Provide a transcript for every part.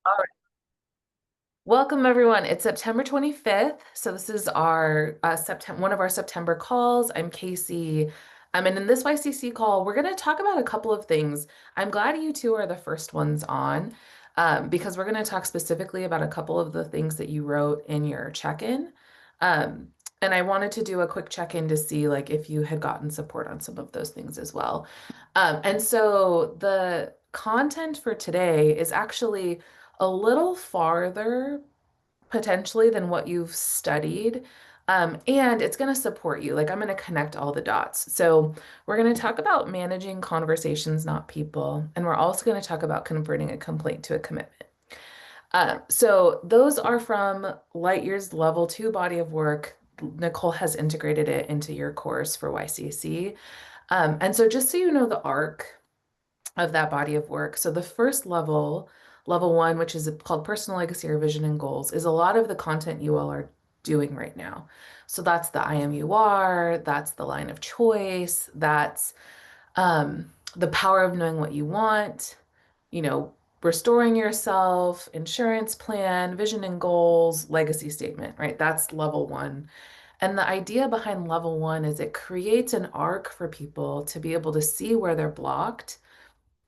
All right. Welcome everyone. It's September 25th. So this is our September one of our September calls. I'm Casey. And in this YCC call, we're going to talk about a couple of things. I'm glad you two are the first ones on because we're going to talk specifically about a couple of the things that you wrote in your check-in. Um, and I wanted to do a quick check-in to see like if you had gotten support on some of those things as well. And so the content for today is actually a little farther potentially than what you've studied. And it's going to support you. Like I'm going to connect all the dots. So we're going to talk about managing conversations, not people. And we're also going to talk about converting a complaint to a commitment. So those are from Lightyear's level two body of work. Nicole has integrated it into your course for YCC. And so just so you know the arc of that body of work. So the first level, level one, which is called personal legacy or vision and goals, is a lot of the content you all are doing right now. So that's the I am you are, that's the line of choice, that's the power of knowing what you want, you know, restoring yourself, insurance plan, vision and goals, legacy statement, right? That's level one. And the idea behind level one is it creates an arc for people to be able to see where they're blocked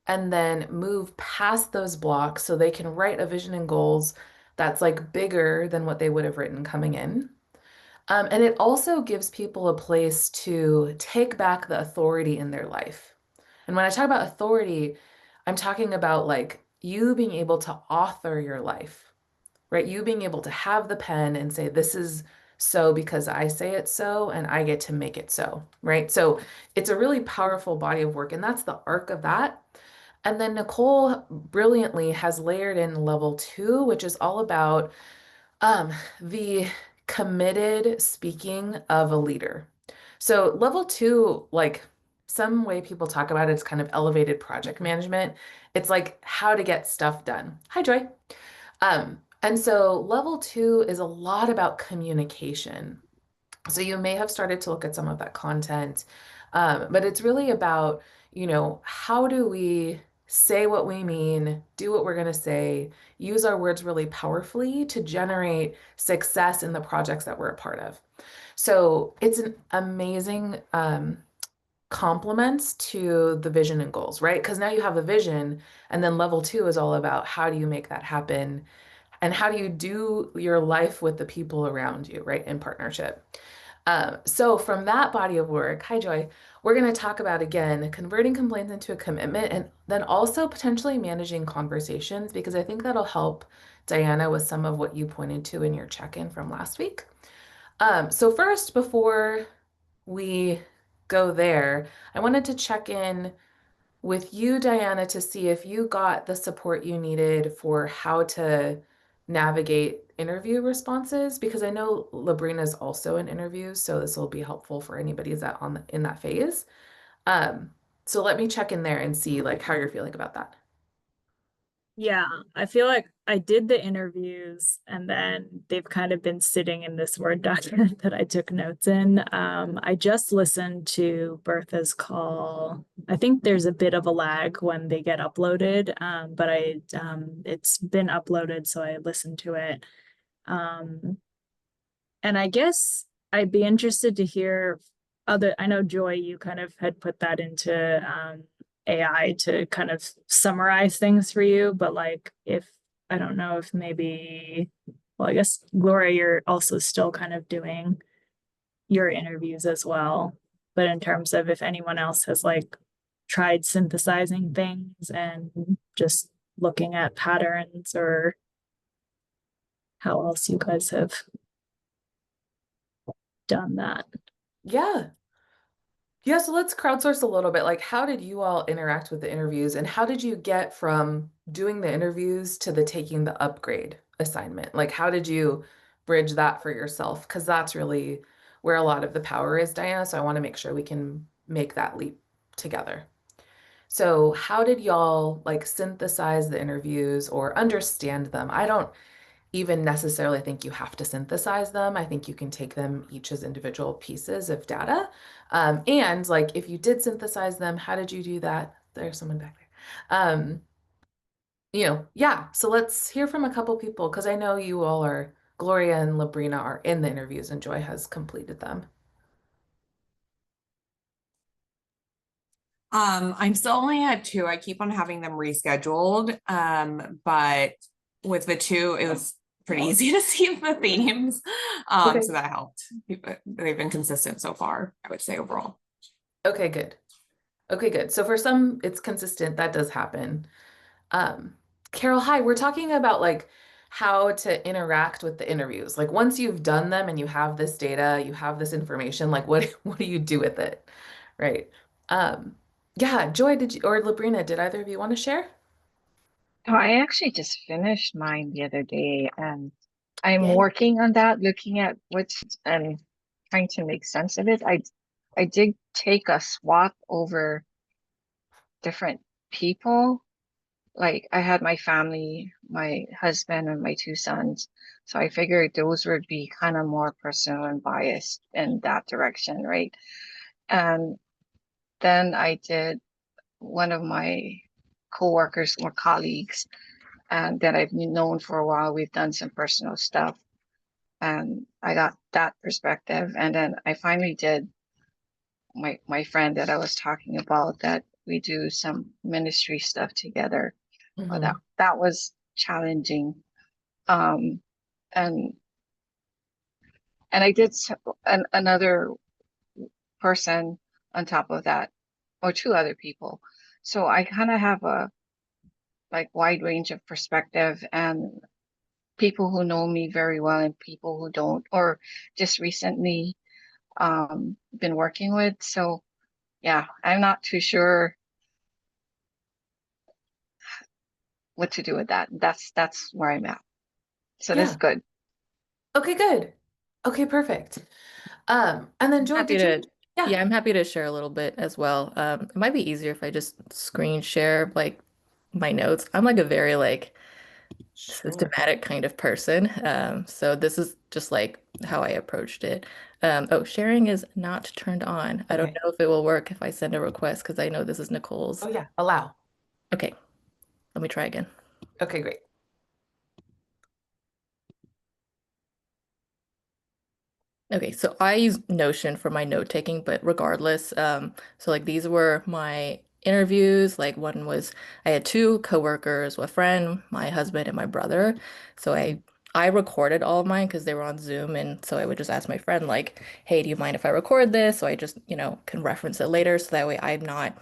and then move past those blocks so they can write a vision and goals that's like bigger than what they would have written coming in. And it also gives people a place to take back the authority in their life. And when I talk about authority, I'm talking about like you being able to author your life, right? You being able to have the pen and say, this is so because I say it so, and I get to make it so, right? So it's a really powerful body of work. And that's the arc of that. And then Nicole brilliantly has layered in level two, which is all about the committed speaking of a leader. So level two, like some way people talk about it, it's kind of elevated project management. It's like how to get stuff done. Hi, Joy. And so level two is a lot about communication. So you may have started to look at some of that content, but it's really about, how do we say what we mean, do what we're going to say, use our words really powerfully to generate success in the projects that we're a part of. So it's an amazing complement to the vision and goals, right? Because now you have a vision, and then level two is all about how do you make that happen and how do you do your life with the people around you, right, in partnership. So from that body of work, hi Joy, we're going to talk about again converting complaints into a commitment and then also potentially managing conversations because I think that'll help Diana with some of what you pointed to in your check-in from last week. So first, before we go there, I wanted to check in with you, Diana, to see if you got the support you needed for how to navigate interview responses, because I know Labrina's also in interviews, so this will be helpful for anybody who's in that phase. Um, so let me check in there and see like how you're feeling about that. Yeah, I feel like I did the interviews and then they've kind of been sitting in this Word document that I took notes in. I just listened to Bertha's call. I think there's a bit of a lag when they get uploaded, but it's been uploaded, so I listened to it. Um, and I guess I'd be interested to hear I know Joy, you kind of had put that into AI to kind of summarize things for you, but like if I don't know if maybe, well, I guess Gloria, you're also still kind of doing your interviews as well. But in terms of if anyone else has like tried synthesizing things and just looking at patterns or how else you guys have done that. Yeah. Yeah, so let's crowdsource a little bit. Like, how did you all interact with the interviews, and how did you get from doing the interviews to the taking the upgrade assignment? Like, how did you bridge that for yourself? Because that's really where a lot of the power is, Diana. So I want to make sure we can make that leap together. So, how did y'all like synthesize the interviews or understand them? I don't even necessarily think you have to synthesize them. I think you can take them each as individual pieces of data. And like if you did synthesize them, how did you do that? There's someone back there. Yeah. So let's hear from a couple people because I know you all are, Gloria and Labrina are in the interviews and Joy has completed them. I'm still only at two. I keep on having them rescheduled. But with the two, it was pretty easy to see the themes. Okay. So that helped. They've been consistent so far, I would say overall. Okay, good. Okay, good. So for some, it's consistent. That does happen. Um, Carol, hi. We're talking about like how to interact with the interviews. Like once you've done them and you have this data, you have this information, like what what do you do with it? Right. Um, yeah, Joy, did you or Labrina, did either of you want to share? Oh, I actually just finished mine the other day, and I'm Yay. working on that, looking at what's and trying to make sense of it. I did take a swap over different people. Like I had my family, my husband, and my two sons. So I figured those would be kind of more personal and biased in that direction, right? And then I did one of my coworkers or colleagues that I've known for a while. We've done some personal stuff, and I got that perspective. And then I finally did my friend that I was talking about that we do some ministry stuff together. Well, Hmm. that was challenging. Um, and and I did another person on top of that, or two other people. So I kind of have a like wide range of perspective and people who know me very well and people who don't, or just recently been working with. So yeah, I'm not too sure what to do with that. That's where I'm at. So this is Yeah. good. Okay, good. Okay, perfect. And then Joy, Happy did you? to, Yeah. yeah, I'm happy to share a little bit as well. It might be easier if I just screen share like my notes. I'm like a very like Sure. systematic kind of person. So this is just like how I approached it. Oh, sharing is not turned on. I don't Okay. know if it will work if I send a request because I know this is Oh Nicole's. yeah, allow. Okay, let me try again. Okay, great. Okay, so I use Notion for my note taking, but regardless, so like these were my interviews. Like one was I had two coworkers, a friend, my husband, and my brother. So I recorded all of mine because they were on Zoom, and so I would just ask my friend like, "Hey, do you mind if I record this?" So I just, can reference it later, so that way I'm not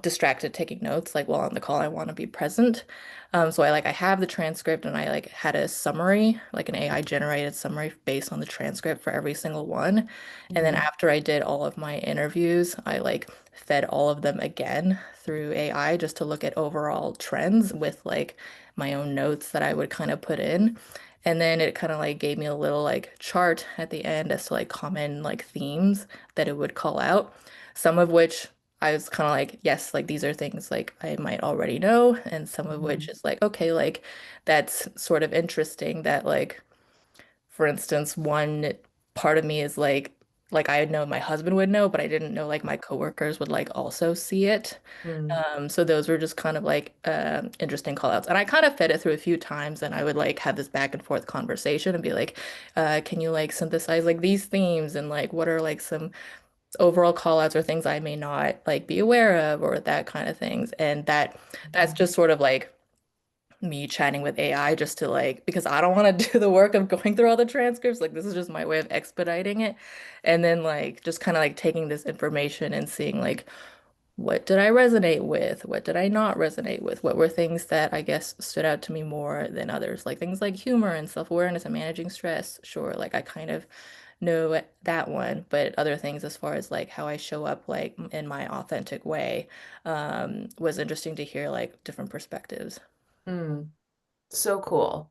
distracted taking notes. Like while on the call, I want to be present. So I have the transcript and I like had a summary, like an AI generated summary based on the transcript for every single one. And then Mhm. after I did all of my interviews, I like fed all of them again through AI just to look at overall trends with like my own notes that I would kind of put in. And then it kind of like gave me a little like chart at the end as to like common like themes that it would call out. Some of which I was kind of like, yes, like these are things like I might already know, and some of which Mhm. is like, okay, like that's sort of interesting that like, for instance, one part of me is like I know my husband would know, but I didn't know like my coworkers would like also see it. Mhm. So those were just kind of like interesting call outs. And I kind of fed it through a few times and I would like have this back and forth conversation and be like, can you like synthesize like these themes and like what are like some overall call outs or things I may not like be aware of or that kind of things. And that's just sort of like me chatting with AI just to like because I don't want to do the work of going through all the transcripts. Like this is just my way of expediting it. And then like just kind of like taking this information and seeing like what did I resonate with? What did I not resonate with? What were things that I guess stood out to me more than others? Like things like humor and self-awareness and managing stress. Sure, like I kind of know that one, but other things as far as like how I show up like in my authentic way, was interesting to hear like different perspectives. Mm. So cool.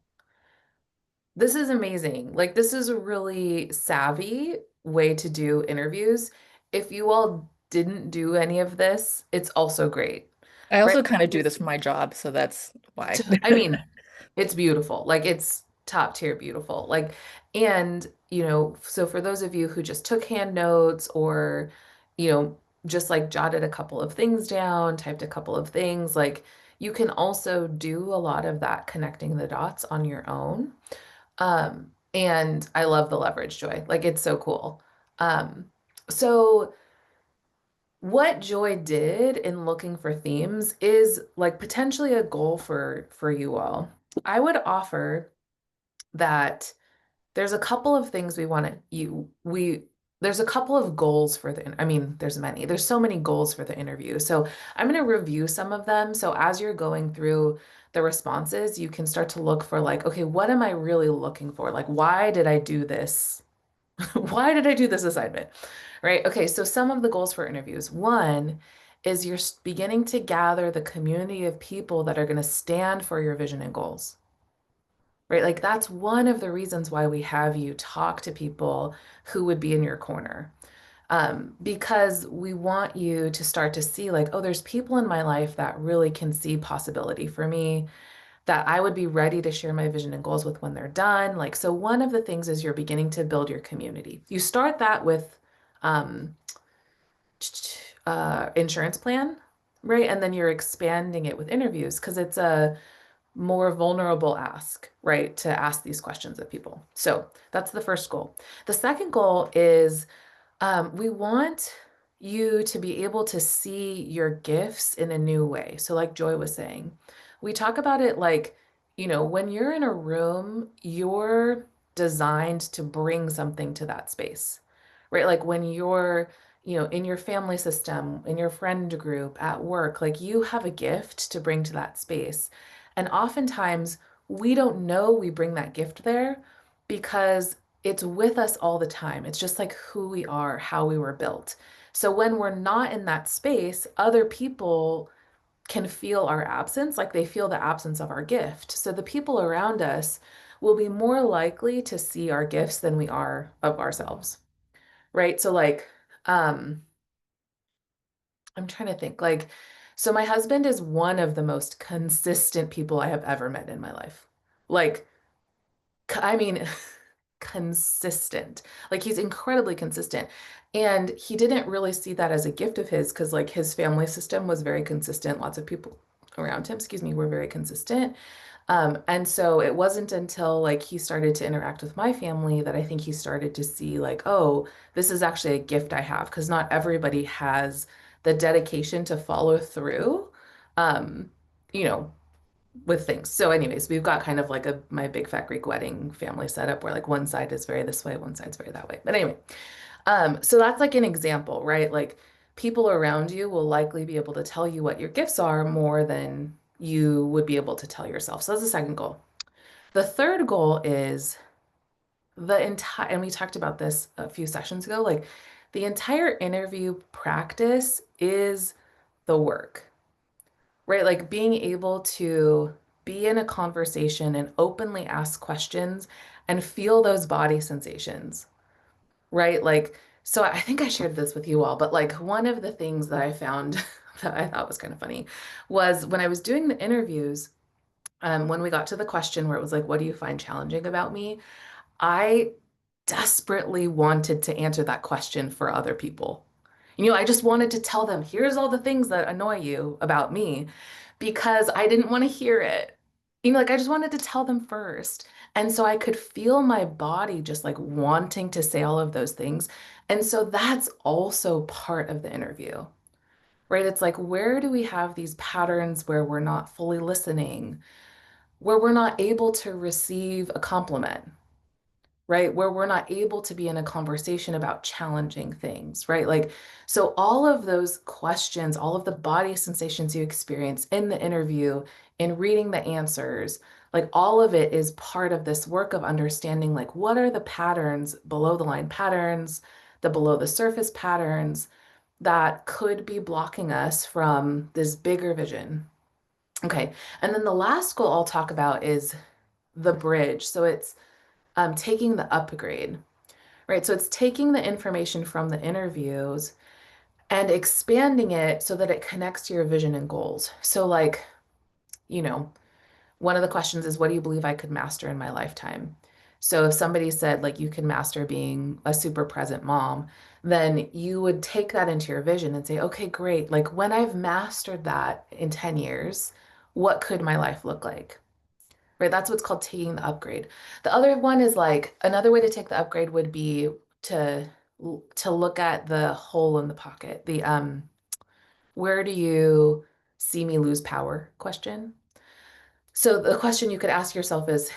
This is amazing. Like, this is a really savvy way to do interviews. If you all didn't do any of this, it's also great, I right? also kind of do It's, this for my job, so that's why. I mean, it's beautiful. Like, it's top tier beautiful. Like, and, so for those of you who just took hand notes or, just like jotted a couple of things down, typed a couple of things, like, You can also do a lot of that connecting the dots on your own. And I love the leverage, Joy. Like it's so cool. Um, so what Joy did in looking for themes is like potentially a goal for you all. I would offer that there's a couple of things we want to you we there's a couple of goals for I mean, there's so many goals for the interview. So I'm going to review some of them. So as you're going through the responses, you can start to look for like, okay, what am I really looking for? Like, why did I do this? Why did I do this assignment? Right? Okay, so some of the goals for interviews. One is you're beginning to gather the community of people that are going to stand for your vision and goals. Right? Like that's one of the reasons why we have you talk to people who would be in your corner. Because we want you to start to see like, oh, there's people in my life that really can see possibility for me, that I would be ready to share my vision and goals with when they're done. Like, so one of the things is you're beginning to build your community. You start that with um, insurance plan, right? And then you're expanding it with interviews because it's a more vulnerable ask, right? To ask these questions of people. So that's the first goal. The second goal is we want you to be able to see your gifts in a new way. So, like Joy was saying, we talk about it like, when you're in a room, you're designed to bring something to that space, right? Like when you're, in your family system, in your friend group, at work, like you have a gift to bring to that space. And oftentimes we don't know we bring that gift there because it's with us all the time. It's just like who we are, how we were built. So when we're not in that space, other people can feel our absence, like they feel the absence of our gift. So the people around us will be more likely to see our gifts than we are of ourselves. Right? So like I'm trying to think like so my husband is one of the most consistent people I have ever met in my life. Like I mean, consistent. Like he's incredibly consistent. And he didn't really see that as a gift of his because like his family system was very consistent. Lots of people around him, excuse me, were very consistent. And so it wasn't until like he started to interact with my family that I think he started to see like, oh, this is actually a gift I have because not everybody has the dedication to follow through. Um, you know, with things. So anyways, we've got kind of like my big fat Greek wedding family setup where like one side is very this way, one side's very that way. But anyway, so that's like an example, right? Like people around you will likely be able to tell you what your gifts are more than you would be able to tell yourself. So that's the second goal. The third goal is the entire, and we talked about this a few sessions ago, like the entire interview practice is the work, right? Like being able to be in a conversation and openly ask questions and feel those body sensations, right? Like, so I think I shared this with you all, but like one of the things that I found that I thought was kind of funny was when I was doing the interviews, when we got to the question where it was like, what do you find challenging about me? I desperately wanted to answer that question for other people. I just wanted to tell them, here's all the things that annoy you about me because I didn't want to hear it. Like I just wanted to tell them first. And so I could feel my body just like wanting to say all of those things. And so that's also part of the interview, right? It's like, where do we have these patterns where we're not fully listening, where we're not able to receive a compliment? Right? Where we're not able to be in a conversation about challenging things, right? Like, so all of those questions, all of the body sensations you experience in the interview, in reading the answers, like all of it is part of this work of understanding, like, what are the patterns, below the line patterns, the below the surface patterns that could be blocking us from this bigger vision. Okay. And then the last goal I'll talk about is the bridge. So it's taking the upgrade, right? So it's taking the information from the interviews and expanding it so that it connects to your vision and goals. So, like, you know, one of the questions is, what do you believe I could master in my lifetime? So if somebody said, like, you can master being a super present mom, then you would take that into your vision and say, okay, great. Like, when I've mastered that in 10 years, what could my life look like? Right? That's what's called taking the upgrade. The other one is like another way to take the upgrade would be to to look at the hole in the pocket. The where do you see me lose power question. So the question you could ask yourself is,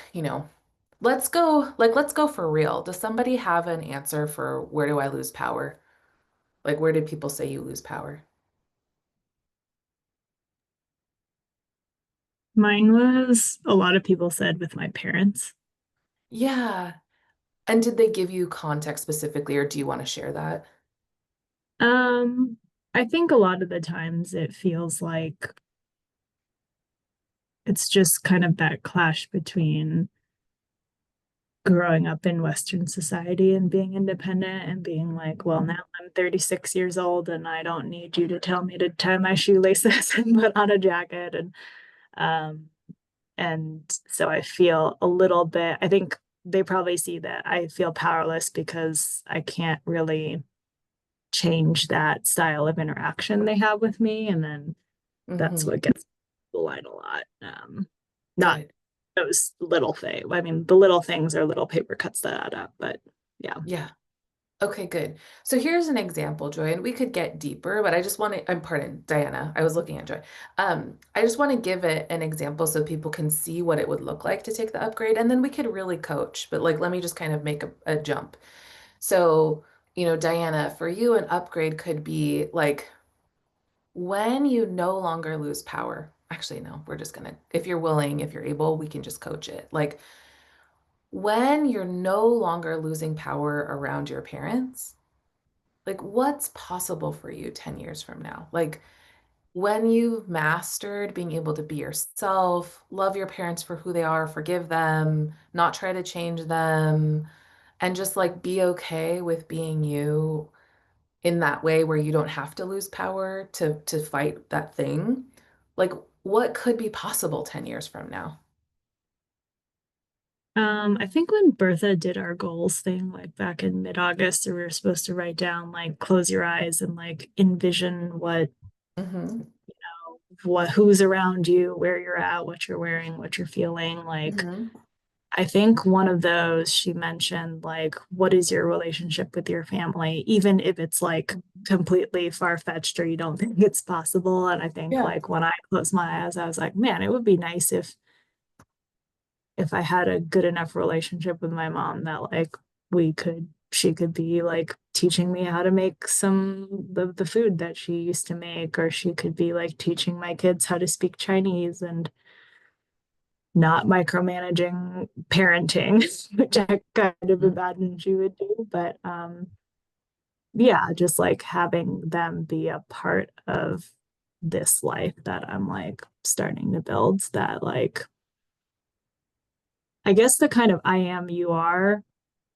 let's go for real. Does somebody have an answer for where do I lose power? Like where did people say you lose power? Mine was a lot of people said with my parents. Yeah. And did they give you context specifically, or do you want to share that? Um, I think a lot of the times it feels like it's just kind of that clash between growing up in Western society and being independent and being like, well, now I'm 36 years old and I don't need you to tell me to tie my shoelaces and put on a jacket. Um, and so I feel a little bit, I think they probably see that I feel powerless because I can't really change that style of interaction they have with me. And then that's Hmm. what gets the line a lot. Not Good. those little things. I mean, the little things are little paper cuts that add up, but yeah. Yeah. Okay, good. So here's an example, Joy, and we could get deeper, but I just want to, I'm pardon, Diana, I was looking at Joy. I just want to give it an example so people can see what it would look like to take the upgrade, and then we could really coach. But like, let me just kind of make a jump. So, Diana, for you, an upgrade could be like when you no longer lose power. Actually, no, we're just gonna, if you're willing, if you're able, we can just coach it. Like when you're no longer losing power around your parents, like what's possible for you 10 years from now? Like when you've mastered being able to be yourself, love your parents for who they are, forgive them, not try to change them, and just like be okay with being you in that way where you don't have to lose power to fight that thing. Like what could be possible 10 years from now? I think when Bertha did our goals thing, like back in mid-August, we were supposed to write down like close your eyes and like envision Hmm. what who's around you, where you're at, what you're wearing, what you're feeling. Like Hmm. I think one of those she mentioned like what is your relationship with your family, even if it's like completely far-fetched or you don't think it's possible. And I think Yeah. like when I closed my eyes, I was like, man, it would be nice if I had a good enough relationship with my mom that like she could be like teaching me how to make some of the food that she used to make, or she could be like teaching my kids how to speak Chinese and not micromanaging parenting, which I kind of imagine she would do. But yeah, just like having them be a part of this life that I'm like starting to build that like I guess the kind of I am you are.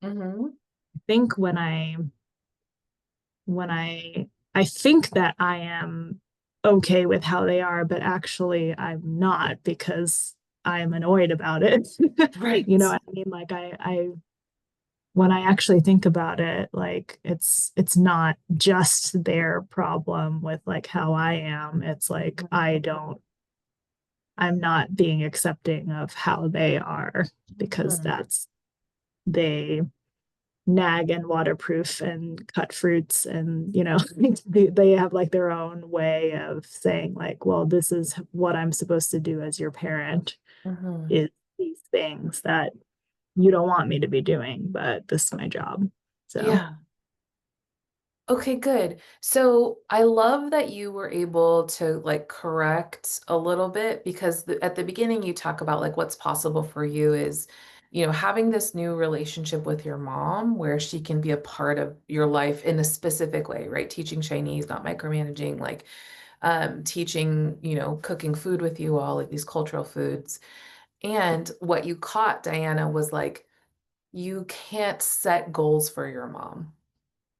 Hmm. I think when I think that I am okay with how they are, but actually I'm not because I'm annoyed about it. You know Right. what I mean? Like I when I actually think about it, like it's not just their problem with like how I am. It's like I'm not being accepting of how they are because Mhm. that's they nag and waterproof and cut fruits and they have like their own way of saying like, well, this is what I'm supposed to do as your parent Mhm. is these things that you don't want me to be doing, but this is my job. So Yeah. Okay, good. So I love that you were able to like correct a little bit because at the beginning you talk about like what's possible for you is, having this new relationship with your mom where she can be a part of your life in a specific way, right? Teaching Chinese, not micromanaging, like teaching, cooking food with you all, like these cultural foods. And what you caught, Diana, was like you can't set goals for your mom,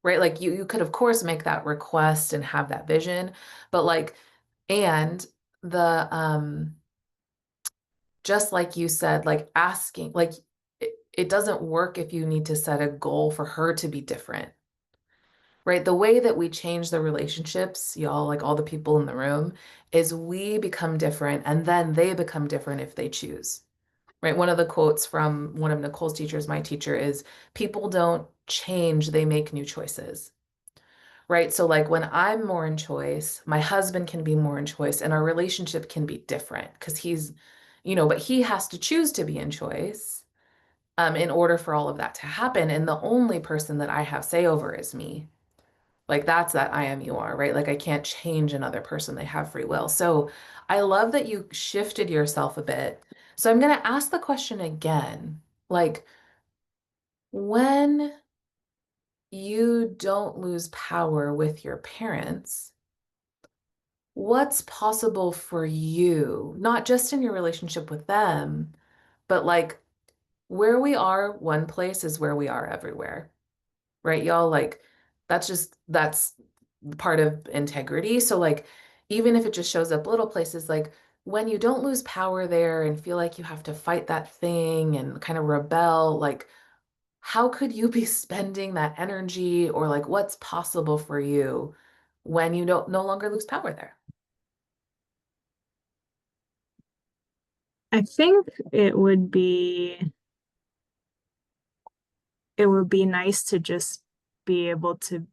right? Like you could of course make that request and have that vision, but like and the just like you said, like asking, like it doesn't work if you need to set a goal for her to be different, right? The way that we change the relationships, y'all, like all the people in the room, is we become different and then they become different if they choose, right? One of the quotes from one of Nicole's teachers, my teacher, is people don't change, they make new choices, right? So, like when I'm more in choice, my husband can be more in choice and our relationship can be different because he's, but he has to choose to be in choice in order for all of that to happen. And the only person that I have say over is me. Like that's that I am you are, right? Like I can't change another person. They have free will. So I love that you shifted yourself a bit. So I'm going to ask the question again. Like when you don't lose power with your parents, what's possible for you, not just in your relationship with them, but like where we are one place is where we are everywhere, right, y'all? Like that's part of integrity. So like even if it just shows up little places, like when you don't lose power there and feel like you have to fight that thing and kind of rebel, like how could you be spending that energy or like what's possible for you when you don't no longer lose power there? I think it would be nice to just be able to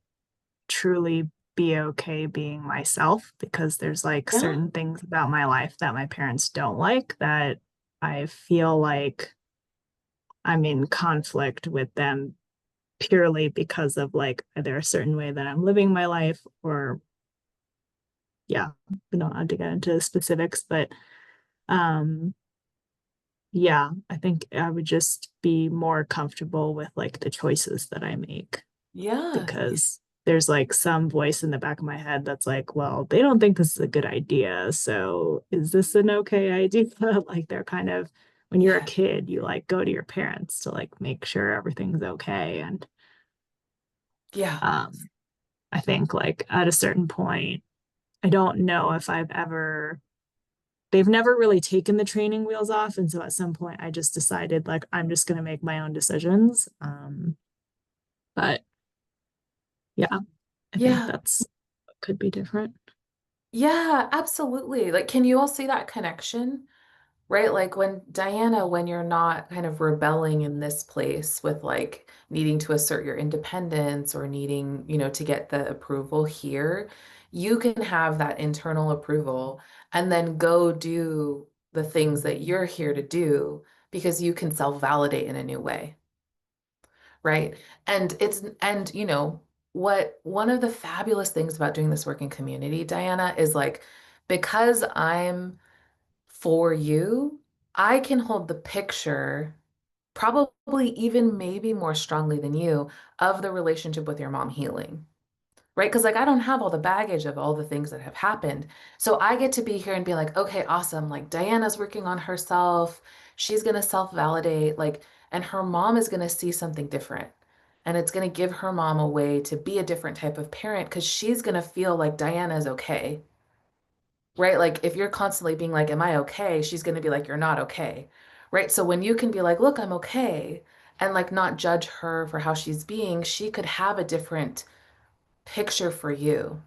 truly be okay being myself, because there's like Yeah. certain things about my life that my parents don't like, that I feel like I'm in conflict with them purely because of like either a certain way that I'm living my life, or yeah, we don't have to get into specifics, but um yeah, I think I would just be more comfortable with like the choices that I make, Yeah. because there's like some voice in the back of my head that's like, well, they don't think this is a good idea. So is this an okay idea? Like they're kind of, when you're a Yeah. kid, you like go to your parents to like make sure everything's okay. And Yeah. um, I think like at a certain point, I don't know if they've never really taken the training wheels off. And so at some point I just decided like, I'm just going to make my own decisions. But yeah, I think Yeah. that's could be different. Yeah, absolutely. Like, can you all see that connection? Right? Like when Diana, when you're not kind of rebelling in this place with like needing to assert your independence or needing, to get the approval here, you can have that internal approval and then go do the things that you're here to do because you can self-validate in a new way. Right. And what one of the fabulous things about doing this work in community, Diana, is like because I'm for you, I can hold the picture, probably even maybe more strongly than you, of the relationship with your mom healing, right? Because like I don't have all the baggage of all the things that have happened. So I get to be here and be like, okay, awesome. Like Diana's working on herself. She's going to self-validate, like, and her mom is going to see something different. And it's going to give her mom a way to be a different type of parent because she's going to feel like Diana is okay, right? Like if you're constantly being like, am I okay? She's going to be like, you're not okay, right? So when you can be like, look, I'm okay, and like not judge her for how she's being, she could have a different picture for you,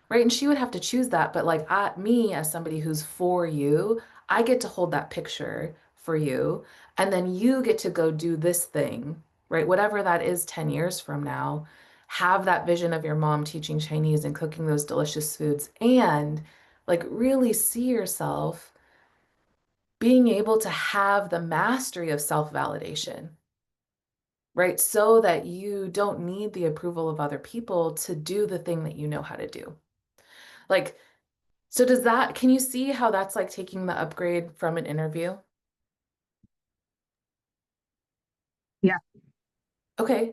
right? And she would have to choose that. But like me, as somebody who's for you, I get to hold that picture for you. And then you get to go do this thing, right? Whatever that is 10 years from now, have that vision of your mom teaching Chinese and cooking those delicious foods and like really see yourself being able to have the mastery of self-validation, right? So that you don't need the approval of other people to do the thing that you know how to do. Like, so can you see how that's like taking the upgrade from an interview? Yeah. Okay.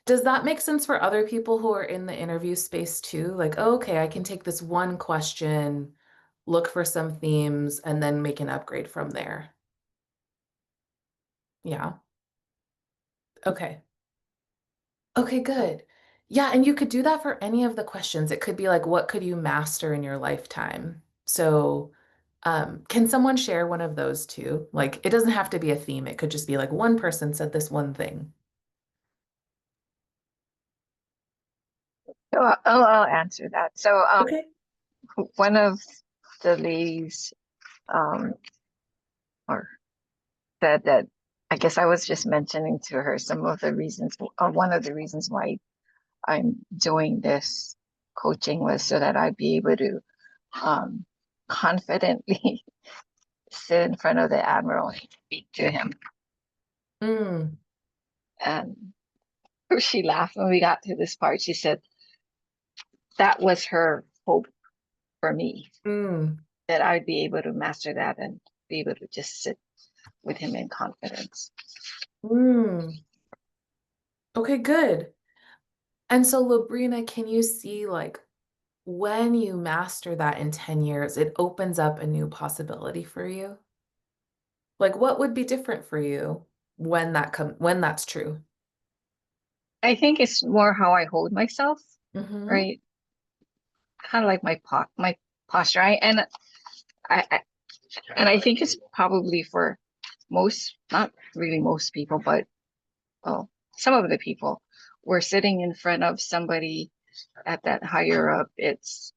Does that make sense for other people who are in the interview space too? Like, oh, okay, I can take this one question, look for some themes, and then make an upgrade from there. Yeah. Okay. Okay, good. Yeah, and you could do that for any of the questions. It could be like, what could you master in your lifetime? So, can someone share one of those too? Like, it doesn't have to be a theme. It could just be like one person said this one thing. So I'll answer that. So Okay. one of the ladies um or said that I guess I was just mentioning to her some of the reasons, or one of the reasons why I'm doing this coaching was so that I'd be able to um confidently sit in front of the admiral and speak to him. Mm, And she laughed when we got to this part. She said that was her hope for me, mm, that I'd be able to master that and be able to just sit with him in confidence. mm. Okay, good. And so, Labrina, can you see like when you master that in 10 years, it opens up a new possibility for you? Like what would be different for you when that's true? I think it's more how I hold myself, Mm-hmm. right? Kind of like my posture. I and I think it's probably for most, not really most people, but well, some of the people. We're sitting in front of somebody at that higher up. It's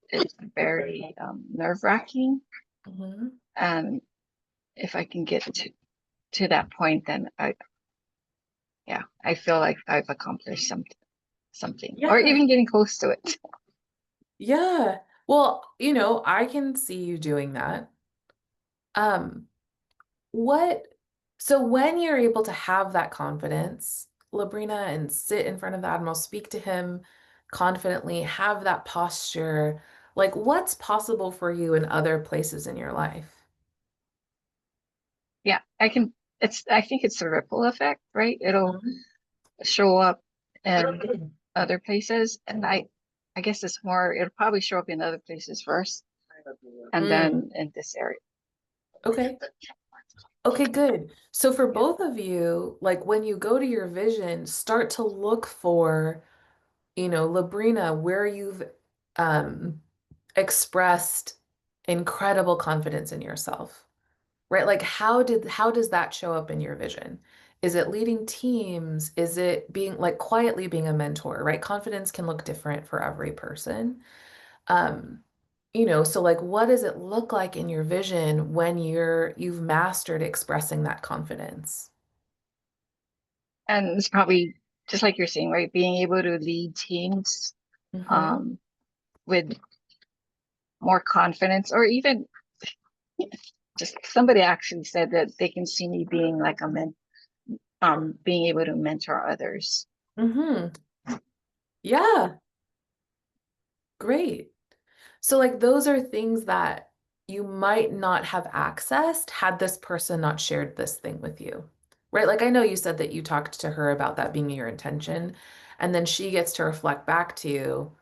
very nerve-wracking. Mm-hmm. And if I can get to that point, then I feel like I've accomplished something, or Yeah. even getting close to it. Yeah. Well, I can see you doing that. Um, what, so when you're able to have that confidence, Labrina, and sit in front of the Admiral, speak to him confidently, have that posture, like what's possible for you in other places in your life? Yeah, I think it's a ripple effect, right? It'll Mhm. show up in other places, and I guess it'll probably show up in other places first, and Mm, then in this area. okay. Okay, good. So for both of you, like when you go to your vision, start to look for, Labrina, where you've um expressed incredible confidence in yourself, right? Like how does that show up in your vision? Is it leading teams? Is it being like quietly being a mentor, right? Confidence can look different for every person. Um, so like what does it look like in your vision when you've mastered expressing that confidence? And it's probably just like you're saying, right? Being able to lead teams Mm-hmm. um, with more confidence, or even just somebody actually said that they can see me being like being able to mentor others. Mm-hmm. Yeah, great. So like those are things that you might not have accessed had this person not shared this thing with you. Right? Like I know you said that you talked to her about that being your intention, and then she gets to reflect back to you.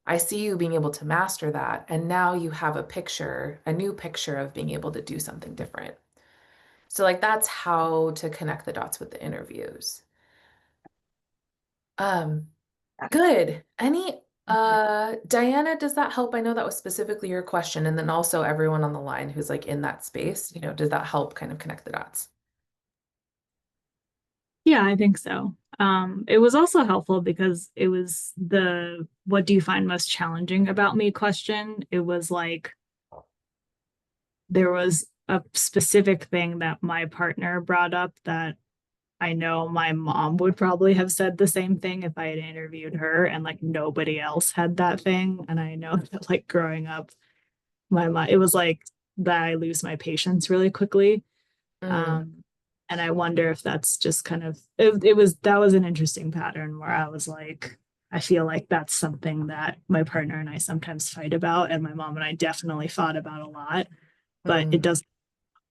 I see you being able to master that, and now you have a new picture of being able to do something different. So like that's how to connect the dots with the interviews. Um, Good. Any, Diana, does that help? I know that was specifically your question, and then also everyone on the line who's like in that space, does that help kind of connect the dots? Yeah, I think so. It was also helpful because it was the what do you find most challenging about me question. It was like there was a specific thing that my partner brought up that I know my mom would probably have said the same thing if I had interviewed her, and like nobody else had that thing. And I know that like growing up, my mom, it was like that I lose my patience really quickly. Mm, Um, and I wonder if that's just kind of that was an interesting pattern where I was like, I feel like that's something that my partner and I sometimes fight about, and my mom and I definitely fought about a lot, but it mm. doesn't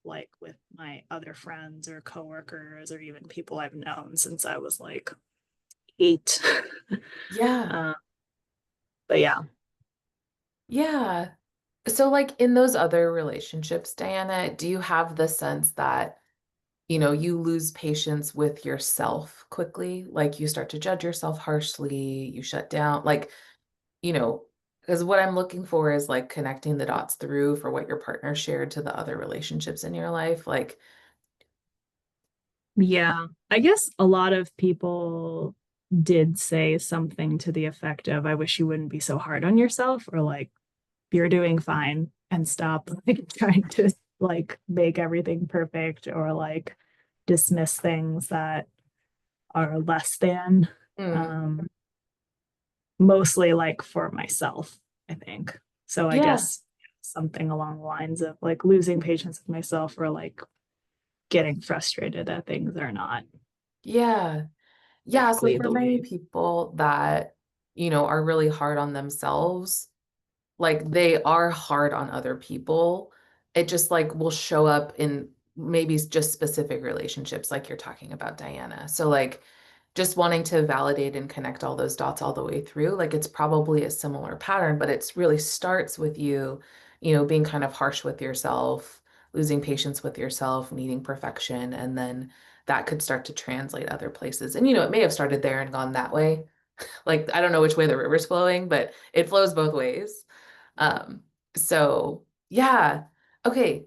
like with my other friends or coworkers or even people I've known since I was like 8. Yeah. uh, but yeah. Yeah. So like in those other relationships, Diana, do you have the sense that, you lose patience with yourself quickly? Like you start to judge yourself harshly, you shut down, like, you know, because what I'm looking for is like connecting the dots through for what your partner shared to the other relationships in your life. Like, Yeah, I guess a lot of people did say something to the effect of, I wish you wouldn't be so hard on yourself, or like, you're doing fine and stop like trying to like make everything perfect, or like dismiss things that are less than. Mm. Um, mostly like for myself, I think. So I Yeah. guess something along the lines of like losing patience with myself, or like getting frustrated that things are not Yeah. Yeah. So exactly for the many way. people that, are really hard on themselves, like they are hard on other people. It just like will show up in maybe just specific relationships, like you're talking about, Diana. So like just wanting to validate and connect all those dots all the way through, like it's probably a similar pattern, but it's really starts with you, being kind of harsh with yourself, losing patience with yourself, needing perfection, and then that could start to translate other places. And it may have started there and gone that way. Like I don't know which way the river's flowing, but it flows both ways. Um, so yeah. Okay.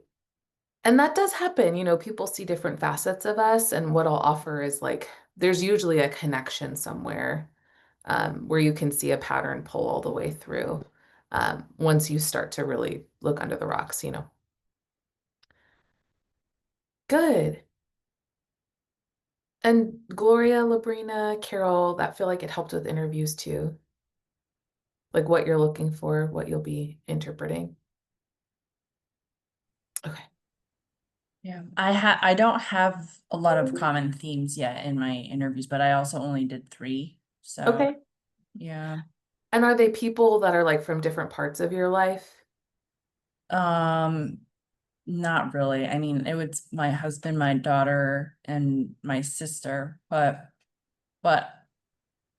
And that does happen. People see different facets of us, and what I'll offer is like there's usually a connection somewhere where you can see a pattern pull all the way through once you start to really look under the rocks. Good. And Gloria, Labrina, Carol, that feel like it helped with interviews too. Like what you're looking for, what you'll be interpreting. Okay. Yeah, I don't have a lot of common themes yet in my interviews, but I also only did 3. So Okay. yeah. And are they people that are like from different parts of your life? Um, Not really. I mean, it was my husband, my daughter, and my sister, but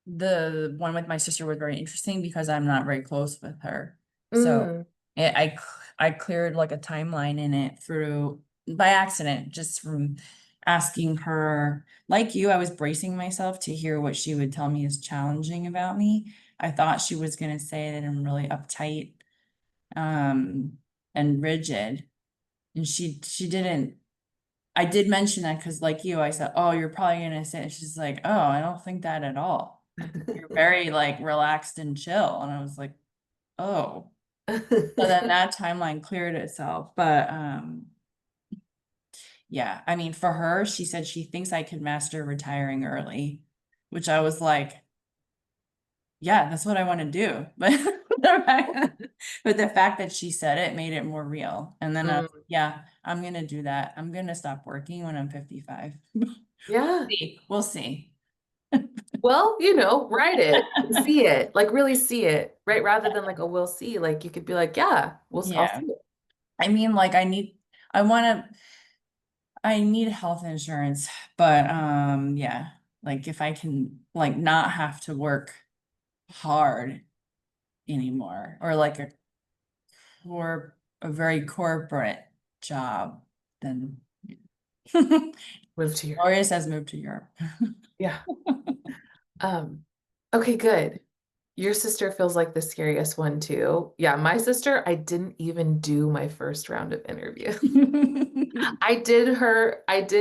the one with my sister was very interesting because I'm not very close with her. So Mm, I cleared like a timeline in it through by accident, just from asking her, like you, I was bracing myself to hear what she would tell me is challenging about me. I thought she was gonna say that I'm really uptight, um, and rigid. And she didn't. I did mention that because like you, I said, oh, you're probably gonna say, and she's like, oh, I don't think that at all. I think you're very like relaxed and chill. And I was like, oh. So then that timeline cleared itself. But yeah, I mean, for her, she said she thinks I could master retiring early, which I was like, yeah, that's what I want to do. But the fact that she said it made it more real. And then Mm, yeah, I'm gonna do that. I'm gonna stop working when I'm 55. yeah. We'll see. Well, write it, see it, like really see it, right? Rather than like, oh, we'll see. Like you could be like, yeah, I'll Yeah. see it. I mean, like I need health insurance, but yeah, like if I can like not have to work hard anymore, or like a very corporate job, then Move to your, Gloria says move to Europe. yeah. Um, okay, good. Your sister feels like the scariest one too. Yeah, my sister, I didn't even do my first round of interview. I did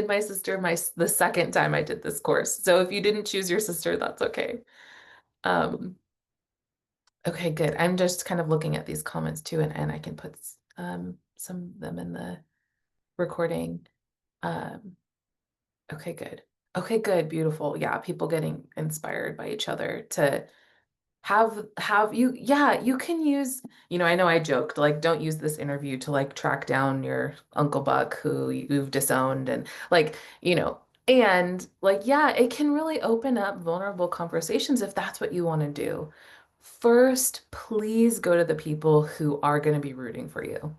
my sister the second time I did this course. So if you didn't choose your sister, that's okay. Um, okay, good. I'm just kind of looking at these comments too, and I can put some of them in the recording. Um, okay, good. Okay, good, beautiful. Yeah, people getting inspired by each other to have you, yeah, you can use, I know I joked, like, don't use this interview to like track down your Uncle Buck who you've disowned and like, and like, yeah, it can really open up vulnerable conversations if that's what you want to do. First, please go to the people who are going to be rooting for you.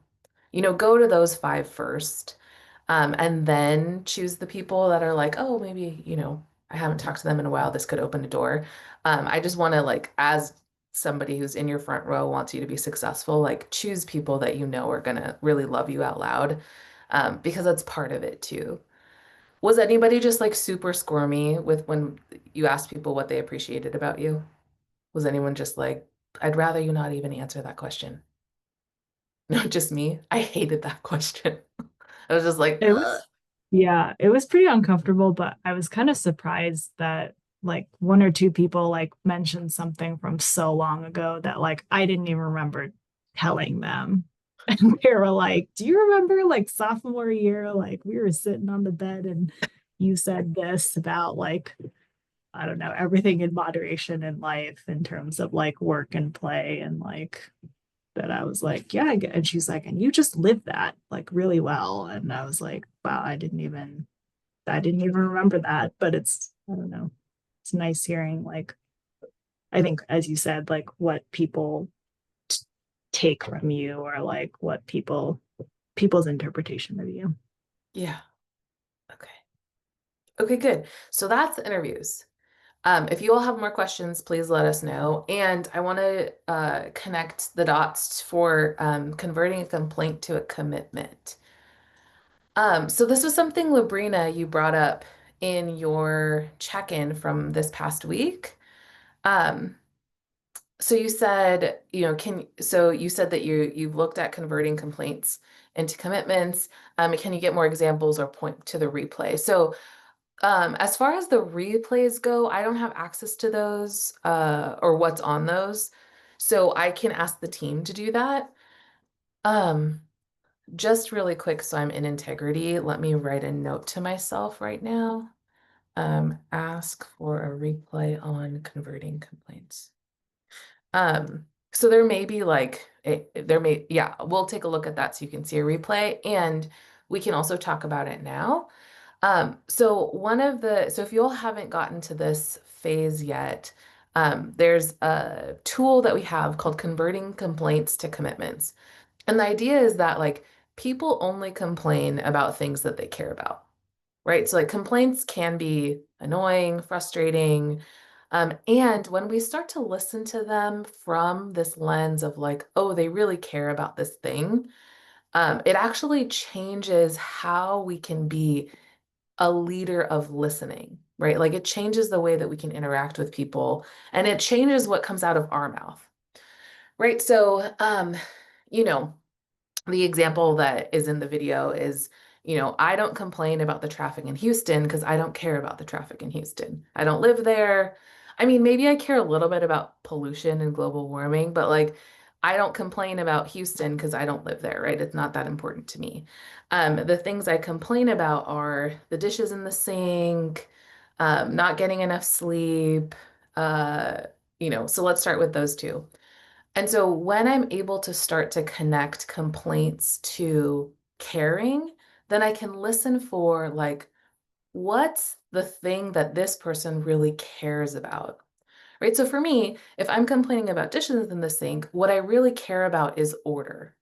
Go to those 5 first. And then choose the people that are like, oh, maybe, I haven't talked to them in a while. This could open a door. I just want to like, as somebody who's in your front row wants you to be successful, like choose people that are gonna really love you out loud, because that's part of it too. Was anybody just like super squirmy with when you asked people what they appreciated about you? Was anyone just like, I'd rather you not even answer that question? No, just me. I hated that question. I was just like, It ugh. was, yeah, it was pretty uncomfortable, but I was kind of surprised that like one or two people like mentioned something from so long ago that like I didn't even remember telling them. And they were like, "Do you remember like sophomore year? Like we were sitting on the bed and you said this about like, I don't know, everything in moderation in life in terms of like work and play and like that." I was like, "Yeah, I get." And she's like, "And you just live that like really well." And I was like, "Wow, I didn't even remember that." But it's, I don't know, it's nice hearing like, I think as you said, like what people take from you or like what people's interpretation of you. Yeah. Okay. Okay, good. So that's the interviews. If you all have more questions, please let us know. And I want to connect the dots for converting a complaint to a commitment. So this was something, Labrina, you brought up in your check-in from this past week. Um, so you said, so you said that you've looked at converting complaints into commitments. Can you get more examples or point to the replay? So as far as the replays go, I don't have access to those or what's on those. So I can ask the team to do that. Um, just really quick, so I'm in integrity, let me write a note to myself right now. Ask for a replay on converting complaints. So there may be like, yeah, we'll take a look at that so you can see a replay, and we can also talk about it now. So if you all haven't gotten to this phase yet, there's a tool that we have called converting complaints to commitments. And the idea is that like people only complain about things that they care about, right? So like complaints can be annoying, frustrating. And when we start to listen to them from this lens of like, oh, they really care about this thing, it actually changes how we can be a leader of listening, right? Like it changes the way that we can interact with people, and it changes what comes out of our mouth, right? So, you know, the example that is in the video is, I don't complain about the traffic in Houston because I don't care about the traffic in Houston. I don't live there. I mean, maybe I care a little bit about pollution and global warming, but like, I don't complain about Houston because I don't live there, right? It's not that important to me. The things I complain about are the dishes in the sink, not getting enough sleep, so let's start with those two. And so when I'm able to start to connect complaints to caring, then I can listen for like, what's the thing that this person really cares about? Right? So for me, if I'm complaining about dishes in the sink, what I really care about is order.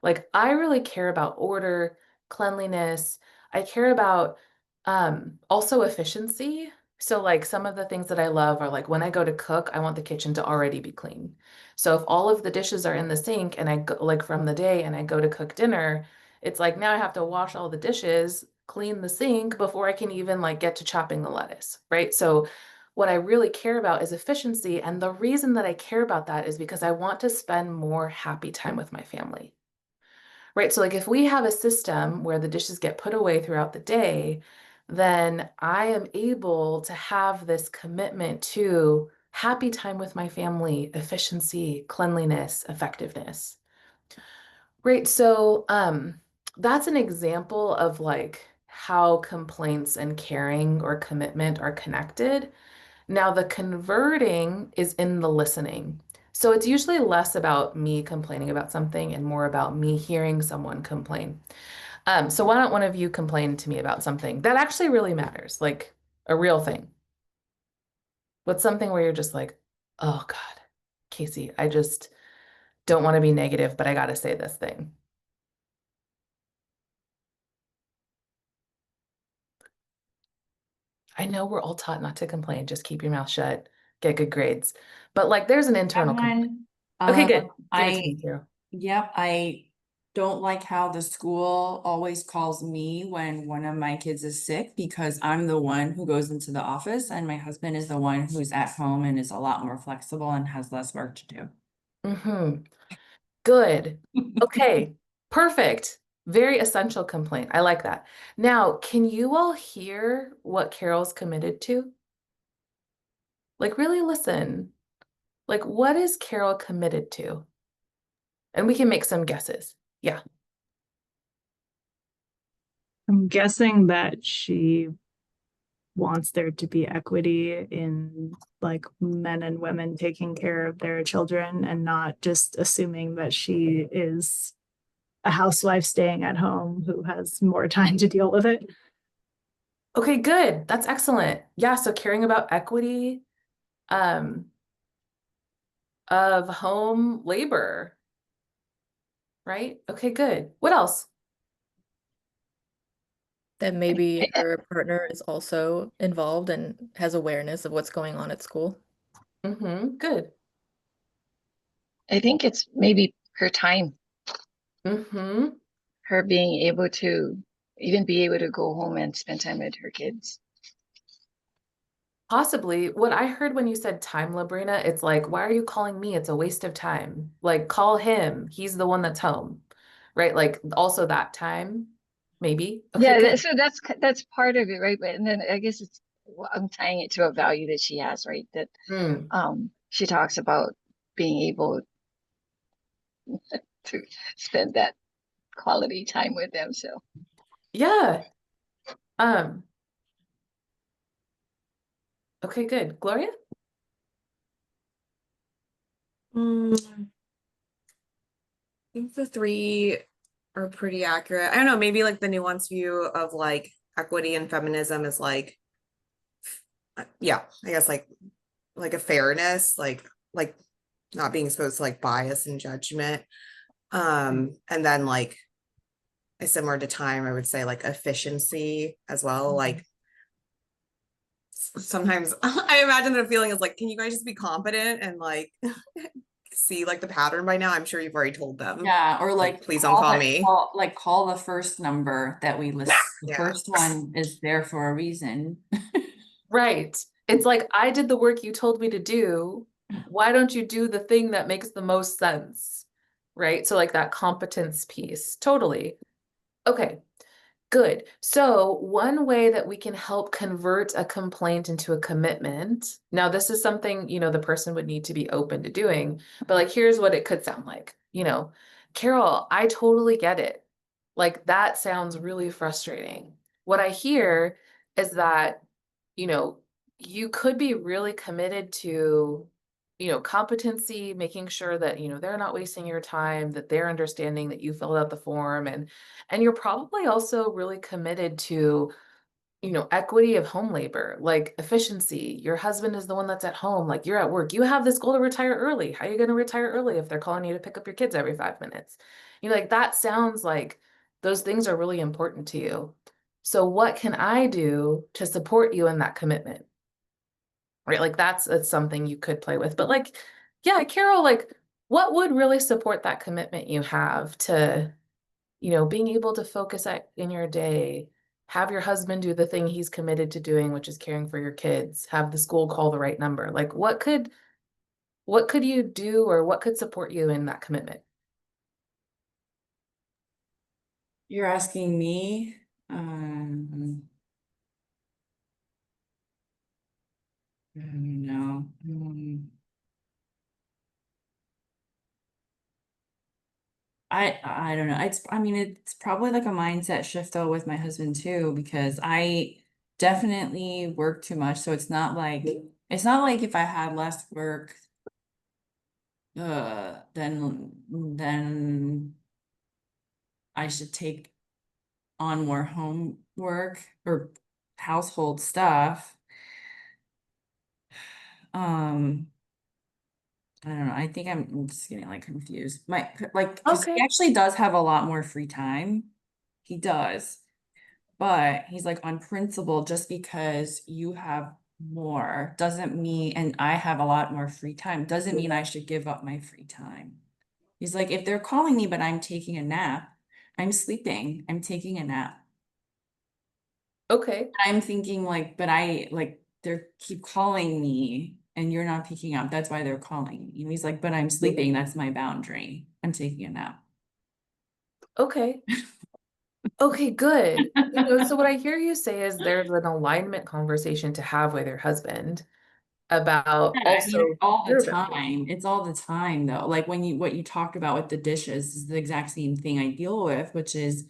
Like I really care about order, cleanliness. I care about also efficiency. So like some of the things that I love are like when I go to cook, I want the kitchen to already be clean. So if all of the dishes are in the sink and I go like from the day and I go to cook dinner, it's like now I have to wash all the dishes, clean the sink before I can even like get to chopping the lettuce, right? So what I really care about is efficiency. And the reason that I care about that is because I want to spend more happy time with my family. Right. So like if we have a system where the dishes get put away throughout the day, then I am able to have this commitment to happy time with my family, efficiency, cleanliness, effectiveness. Right. So that's an example of like how complaints and caring or commitment are connected. Now, the converting is in the listening. So it's usually less about me complaining about something and more about me hearing someone complain. So why don't one of you complain to me about something that actually really matters, like a real thing? What's something where you're just like, oh God, Casey, I just don't want to be negative, but I got to say this thing. I know we're all taught not to complain, just keep your mouth shut, get good grades. But like there's an internal complaint. One, Okay, good. Give it to I, me, Carol. yep, I don't like how the school always calls me when one of my kids is sick because I'm the one who goes into the office and my husband is the one who's at home and is a lot more flexible and has less work to do. Mm-hmm. Good. Okay. Perfect. Very essential complaint. I like that. Now, can you all hear what Carol's committed to? Like really listen. Like what is Carol committed to? And we can make some guesses. Yeah. I'm guessing that she wants there to be equity in like men and women taking care of their children and not just assuming that she is a housewife staying at home who has more time to deal with it. Okay, good. That's excellent. Yeah, so caring about equity um of home labor, right? Okay, good. What else? That maybe her partner is also involved and has awareness of what's going on at school. Mm-hmm. Good. I think it's maybe her time, Mm-hmm. her being able to even be able to go home and spend time with her kids. Possibly. What I heard when you said time, Labrina, it's like, why are you calling me? It's a waste of time. Like, call him. He's the one that's home, right? Like, also that time, maybe. Okay, Yeah, good. so that's part of it, right? But and then I guess it's well, I'm tying it to a value that she has, right? That Mm. she talks about being able to spend that quality time with them. So Yeah. Um, okay, good. Gloria? I think the three are pretty accurate. I don't know, maybe like the nuanced view of like equity and feminism is like, yeah, I guess like a fairness, like not being exposed to like bias and judgment. And then like similar to time, I would say like efficiency as well. Like sometimes I imagine the feeling is like, can you guys just be competent and like see like the pattern by now? I'm sure you've already told them. Yeah, or like please don't call me. Call the first number that we list. The Yeah. first one is there for a reason. Right. It's like, I did the work you told me to do. Why don't you do the thing that makes the most sense? Right. So, like that competence piece. Totally. Okay. Good. So one way that we can help convert a complaint into a commitment. Now, this is something, the person would need to be open to doing, but like, here's what it could sound like. Carol, I totally get it. Like, that sounds really frustrating. What I hear is that, you know, you could be really committed to, competency, making sure that, they're not wasting your time, that they're understanding that you filled out the form, and you're probably also really committed to, equity of home labor, like efficiency. Your husband is the one that's at home, like you're at work. You have this goal to retire early. How are you going to retire early if they're calling you to pick up your kids every 5 minutes? Like that sounds like those things are really important to you. So what can I do to support you in that commitment? Right? Like that's something you could play with. But like, yeah, Carol, like what would really support that commitment you have to being able to focus in your day, have your husband do the thing he's committed to doing, which is caring for your kids, have the school call the right number. Like what could you do or what could support you in that commitment? You're asking me, no. I don't know. It's probably like a mindset shift though with my husband too, because I definitely work too much. So it's not like if I had less work, then I should take on more homework or household stuff. Um, I don't know. I think I'm just getting like confused. Because he Okay. actually does have a lot more free time. He does. But he's like, on principle, just because you have more doesn't mean, and I have a lot more free time, doesn't mean I should give up my free time. He's like, if they're calling me, but I'm taking a nap, I'm sleeping, I'm taking a nap. Okay. I'm thinking like, but they keep calling me and you're not picking up. That's why they're calling me. And he's like, but I'm sleeping. That's my boundary. I'm taking a nap. Okay. Okay, good. So what I hear you say is there's an alignment conversation to have with your husband. about Yeah, I mean, also it's all the your boundaries. time. It's all the time though. Like when you what you talked about with the dishes is the exact same thing I deal with, which is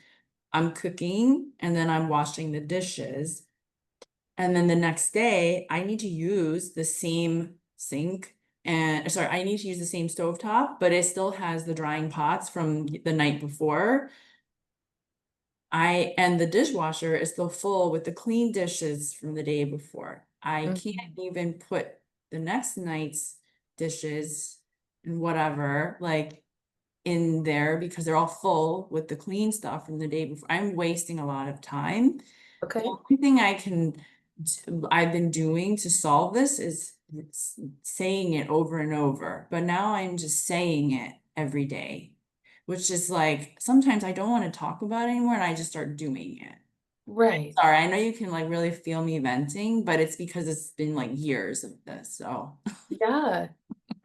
I'm cooking and then I'm washing the dishes. And then the next day I need to use the same sink and sorry, I need to use the same stovetop, but it still has the drying pots from the night before. And the dishwasher is still full with the clean dishes from the day before. I can't even put the next night's dishes and whatever, like in there because they're all full with the clean stuff from the day before. I'm wasting a lot of time. Okay. The only thing I've been doing to solve this is saying it over and over, but now I'm just saying it every day, which is like, sometimes I don't want to talk about it anymore and I just start doing it. Right. Sorry, I know you can like really feel me venting, but it's because it's been like years of this, so. Yeah.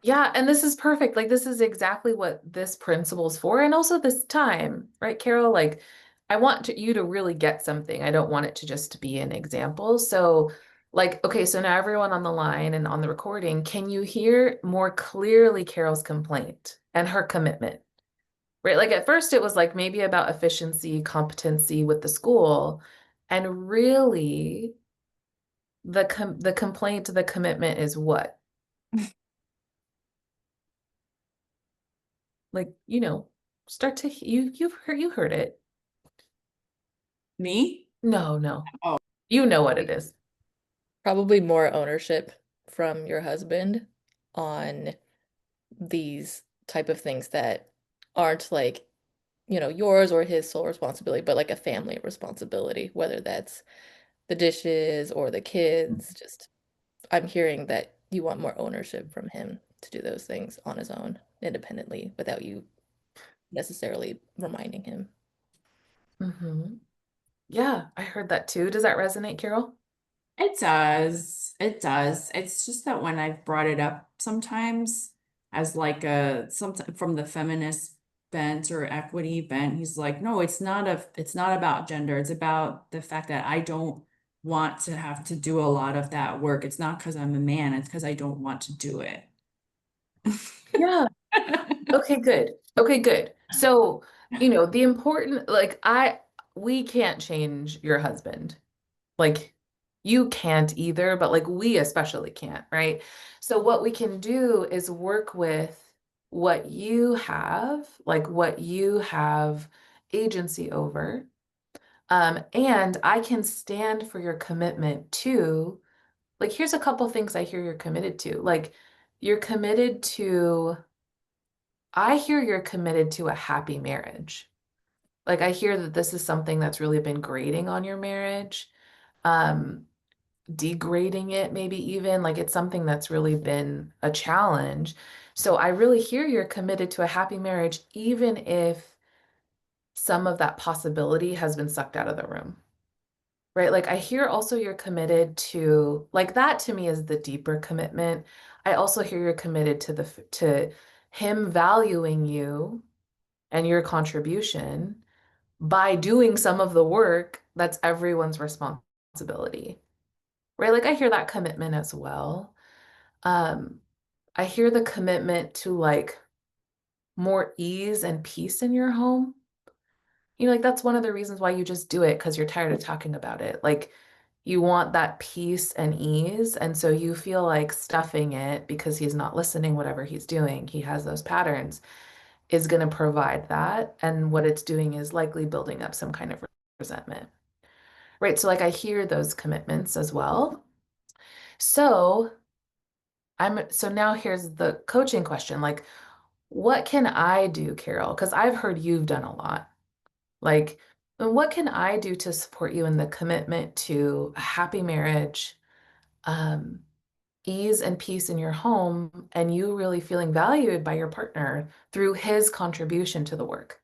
Yeah, and this is perfect. Like this is exactly what this principle's for, and also this time, right, Carol? Like I want you to really get something. I don't want it to just be an example. So, like, okay, so now everyone on the line and on the recording, can you hear more clearly Carol's complaint and her commitment? Right? Like at first it was like maybe about efficiency, competency with the school, and really the complaint, the commitment is what? Like, start to you heard it. Me? No. Oh. You know what it is. Probably more ownership from your husband on these type of things that aren't like, yours or his sole responsibility, but like a family responsibility, whether that's the dishes or the kids. Just, I'm hearing that you want more ownership from him to do those things on his own, independently, without you necessarily reminding him. Yeah, I heard that too. Does that resonate, Carol? It does. It does. It's just that when I've brought it up sometimes as like something from the feminist bent or equity bent, he's like, no, it's not about gender. It's about the fact that I don't want to have to do a lot of that work. It's not because I'm a man, it's because I don't want to do it. Yeah. Okay, good. Okay, good. So, the important, like, we can't change your husband. Like, you can't either, but like, we especially can't, right? So, what we can do is work with what you have, like, what you have agency over. And I can stand for your commitment to, like, here's a couple things I hear you're committed to. Like, you're committed to, I hear you're committed to a happy marriage. Like, I hear that this is something that's really been grating on your marriage, um, degrading it, maybe even. Like, it's something that's really been a challenge. So, I really hear you're committed to a happy marriage, even if some of that possibility has been sucked out of the room. Right? Like I hear also you're committed to, like, that to me is the deeper commitment. I also hear you're committed to him valuing you and your contribution by doing some of the work that's everyone's responsibility. Right? Like I hear that commitment as well. Um, I hear the commitment to like more ease and peace in your home. Like that's one of the reasons why you just do it because you're tired of talking about it. Like you want that peace and ease. And so you feel like stuffing it because he's not listening, whatever he's doing, he has those patterns, is going to provide that. And what it's doing is likely building up some kind of resentment. Right. So like I hear those commitments as well. So so now here's the coaching question. Like, what can I do, Carol? Because I've heard you've done a lot. Like, what can I do to support you in the commitment to a happy marriage, um, ease and peace in your home, and you really feeling valued by your partner through his contribution to the work?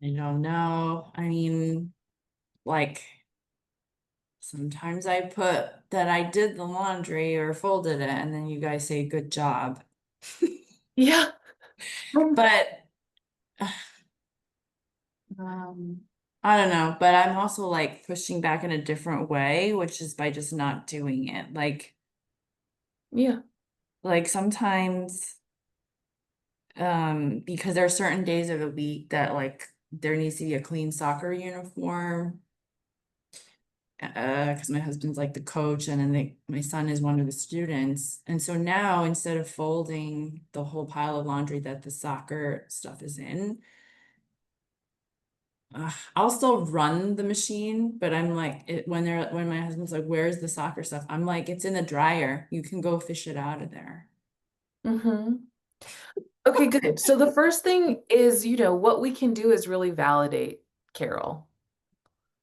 I don't know. I mean, like sometimes I put that I did the laundry or folded it, and then you guys say good job. Yeah. But I don't know, but I'm also like pushing back in a different way, which is by just not doing it. Yeah. Like sometimes, because there are certain days of the week that like there needs to be a clean soccer uniform. Because my husband's like the coach, and then my son is one of the students. And so now instead of folding the whole pile of laundry that the soccer stuff is in, I'll still run the machine, but I'm like, when my husband's like, "Where's the soccer stuff?" I'm like, "It's in the dryer. You can go fish it out of there." Mm-hmm. Okay, good. So the first thing is, what we can do is really validate Carol.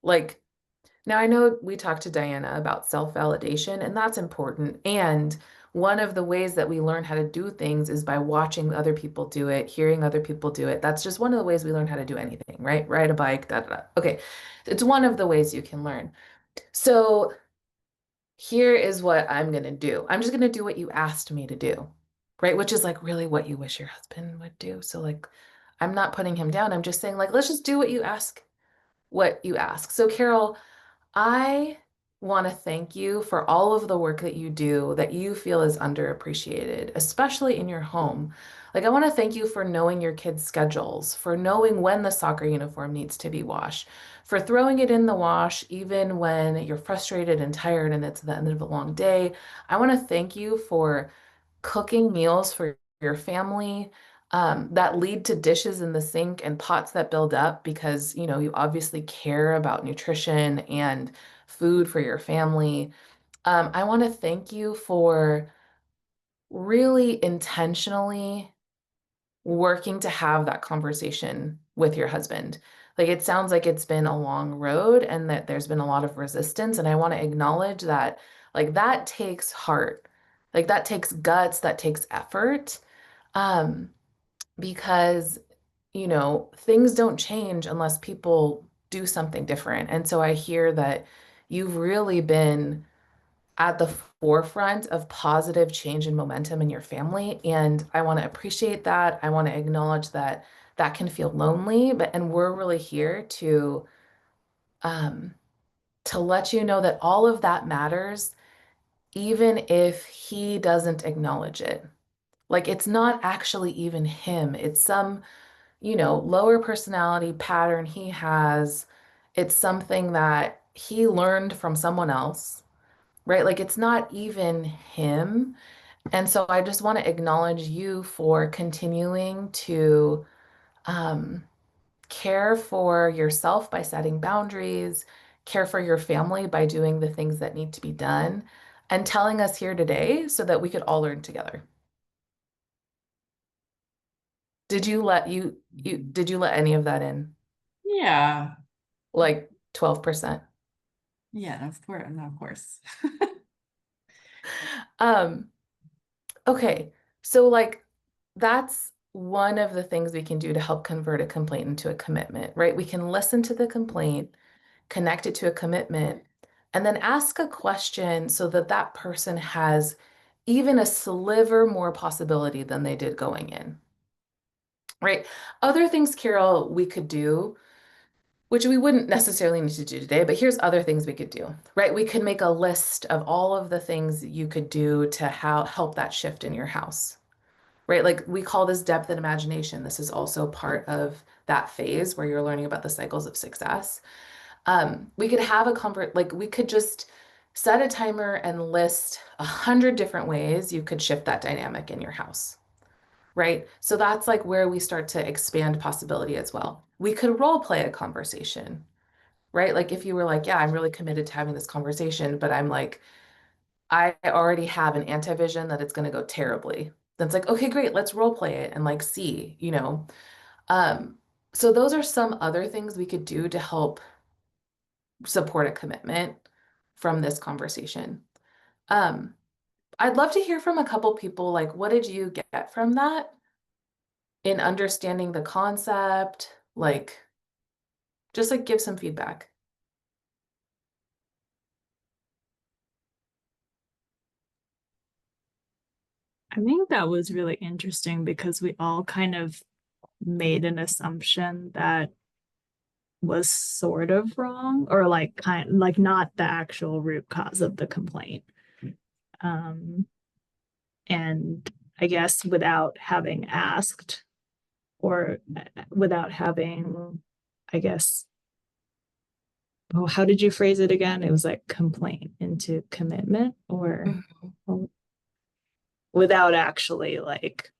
Like, now I know we talked to Diana about self-validation, and that's important. And one of the ways that we learn how to do things is by watching other people do it, hearing other people do it. That's just one of the ways we learn how to do anything, right? Ride a bike, da da da. Okay. It's one of the ways you can learn. So here is what I'm going to do. I'm just going to do what you asked me to do, right? Which is like really what you wish your husband would do. So like, I'm not putting him down. I'm just saying like, let's just do what you ask. So Carol, I want to thank you for all of the work that you do that you feel is underappreciated, especially in your home. Like, I want to thank you for knowing your kids' schedules, for knowing when the soccer uniform needs to be washed, for throwing it in the wash even when you're frustrated and tired and it's the end of a long day. I want to thank you for cooking meals for your family that lead to dishes in the sink and pots that build up because, you obviously care about nutrition and food for your family. I want to thank you for really intentionally working to have that conversation with your husband. Like it sounds like it's been a long road and that there's been a lot of resistance. And I want to acknowledge that, like, that takes heart, like, that takes guts, that takes effort. Um, because, things don't change unless people do something different. And so I hear that you've really been at the forefront of positive change and momentum in your family. And I want to appreciate that. I want to acknowledge that that can feel lonely, and we're really here um, to let you know that all of that matters, even if he doesn't acknowledge it. Like it's not actually even him. It's some, lower personality pattern he has. It's something that he learned from someone else, right? Like it's not even him. And so I just want to acknowledge you for continuing to um, care for yourself by setting boundaries, care for your family by doing the things that need to be done, and telling us here today so that we could all learn together. Did you let any of that in? Yeah. Like 12%? Yeah, of course. No, of course. Um, okay. So like that's one of the things we can do to help convert a complaint into a commitment, right? We can listen to the complaint, connect it to a commitment, and then ask a question so that that person has even a sliver more possibility than they did going in, right? Other things, Carol, we could do, which we wouldn't necessarily need to do today, but here's other things we could do, right? We could make a list of all of the things you could do to help that shift in your house, right? Like we call this depth and imagination. This is also part of that phase where you're learning about the cycles of success. We could have like we could just set a timer and list 100 different ways you could shift that dynamic in your house, right? So that's like where we start to expand possibility as well. We could role play a conversation, right? Like if you were like, yeah, I'm really committed to having this conversation, but I'm like, I already have an anti-vision that it's going to go terribly. Then it's like, okay, great, let's role play it and like see. Um, so those are some other things we could do to help support a commitment from this conversation. Um, I'd love to hear from a couple people, like, what did you get from that in understanding the concept? Like, just like give some feedback. I think that was really interesting because we all kind of made an assumption that was sort of wrong, or like like not the actual root cause of the complaint. And I guess without having asked, or without having, I guess, oh, how did you phrase it again? It was like complaint into commitment, or without actually like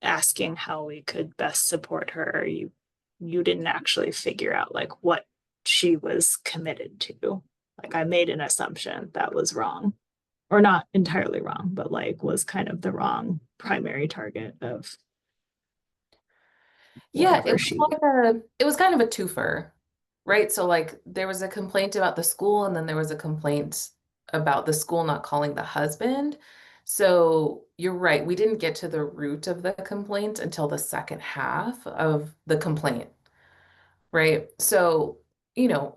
asking how we could best support her. You didn't actually figure out like what she was committed to. Like I made an assumption that was wrong, or not entirely wrong, but like was kind of the wrong primary target of Yeah, whatever she was. it was kind of a twofer, right? So like there was a complaint about the school, and then there was a complaint about the school not calling the husband. So you're right, we didn't get to the root of the complaint until the second half of the complaint, right? So,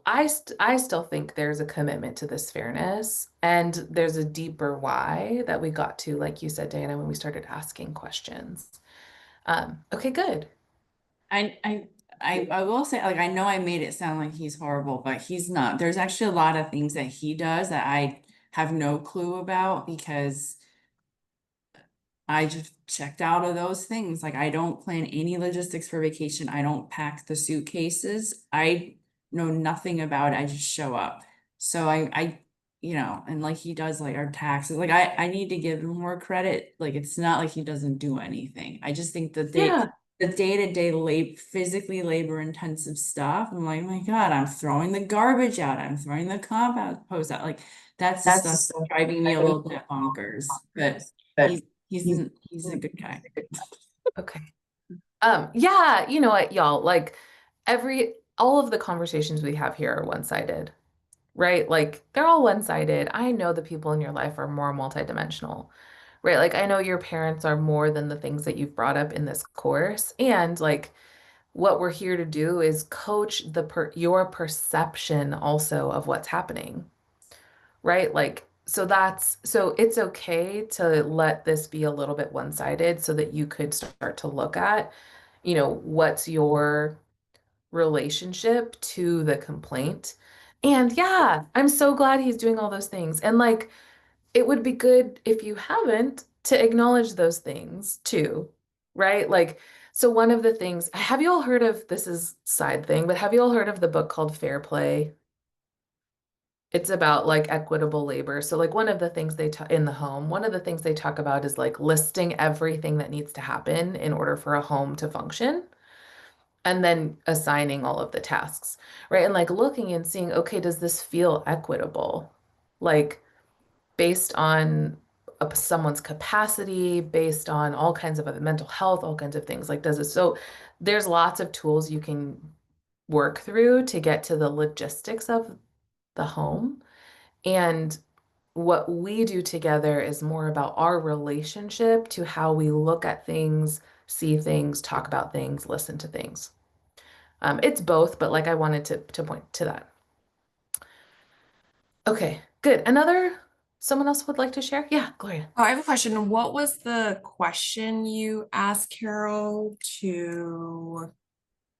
I still think there's a commitment to this fairness, and there's a deeper why that we got to, like you said, Diana, when we started asking questions. Okay, good. I I I will say, like, I know I made it sound like he's horrible, but he's not. There's actually a lot of things that he does that I have no clue about because I just checked out of those things. Like, I don't plan any logistics for vacation. I don't pack the suitcases. I know nothing about it. I just show up. So and like he does like our taxes. Like I need to give him more credit. Like it's not like he doesn't do anything. I just think that Yeah, the day-to-day physically labor intensive stuff. I'm like, my God, I'm throwing the garbage out. I'm throwing the compost out. Like that's the that's stuff just driving me a little bit bonkers. But he's a good guy. okay. Yeah, you know what, y'all, like all of the conversations we have here are one-sided, right? Like they're all one-sided. I know the people in your life are more multidimensional, right? Like I know your parents are more than the things that you've brought up in this course. And like what we're here to do is coach your perception also of what's happening, right? Like so it's okay to let this be a little bit one-sided so that you could start to look at, what's your relationship to the complaint. And yeah, I'm so glad he's doing all those things. And like, it would be good if you haven't to acknowledge those things too, right? Like, so one of the things, have you all heard of, this is side thing, but have you all heard of the book called Fair Play? It's about like equitable labor. So like one of the things in the home, one of the things they talk about is like listing everything that needs to happen in order for a home to function, and then assigning all of the tasks, right? And like looking and seeing, okay, does this feel equitable? Like based on someone's capacity, based on all kinds of other mental health, all kinds of things. Like, does it? So there's lots of tools you can work through to get to the logistics of the home. And what we do together is more about our relationship to how we look at things, see things, talk about things, listen to things. It's both, but like I wanted to point to that. Okay, good. Someone else would like to share? Yeah, Gloria. Oh, I have a question. What was the question you asked Carol to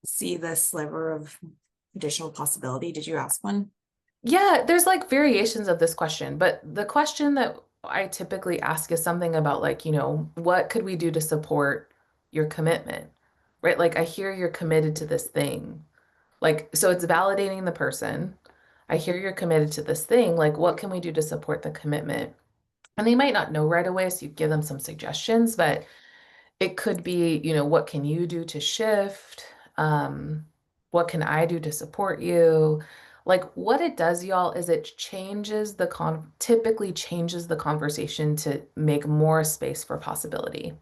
see the sliver of additional possibility? Did you ask one? Yeah, there's like variations of this question, but the question that I typically ask is something about like, what could we do to support your commitment? Right? Like I hear you're committed to this thing. Like, so it's validating the person. I hear you're committed to this thing. Like, what can we do to support the commitment? And they might not know right away, so you give them some suggestions, but it could be, what can you do to shift? What can I do to support you? Like what it does, y'all, is it typically changes the conversation to make more space for possibility.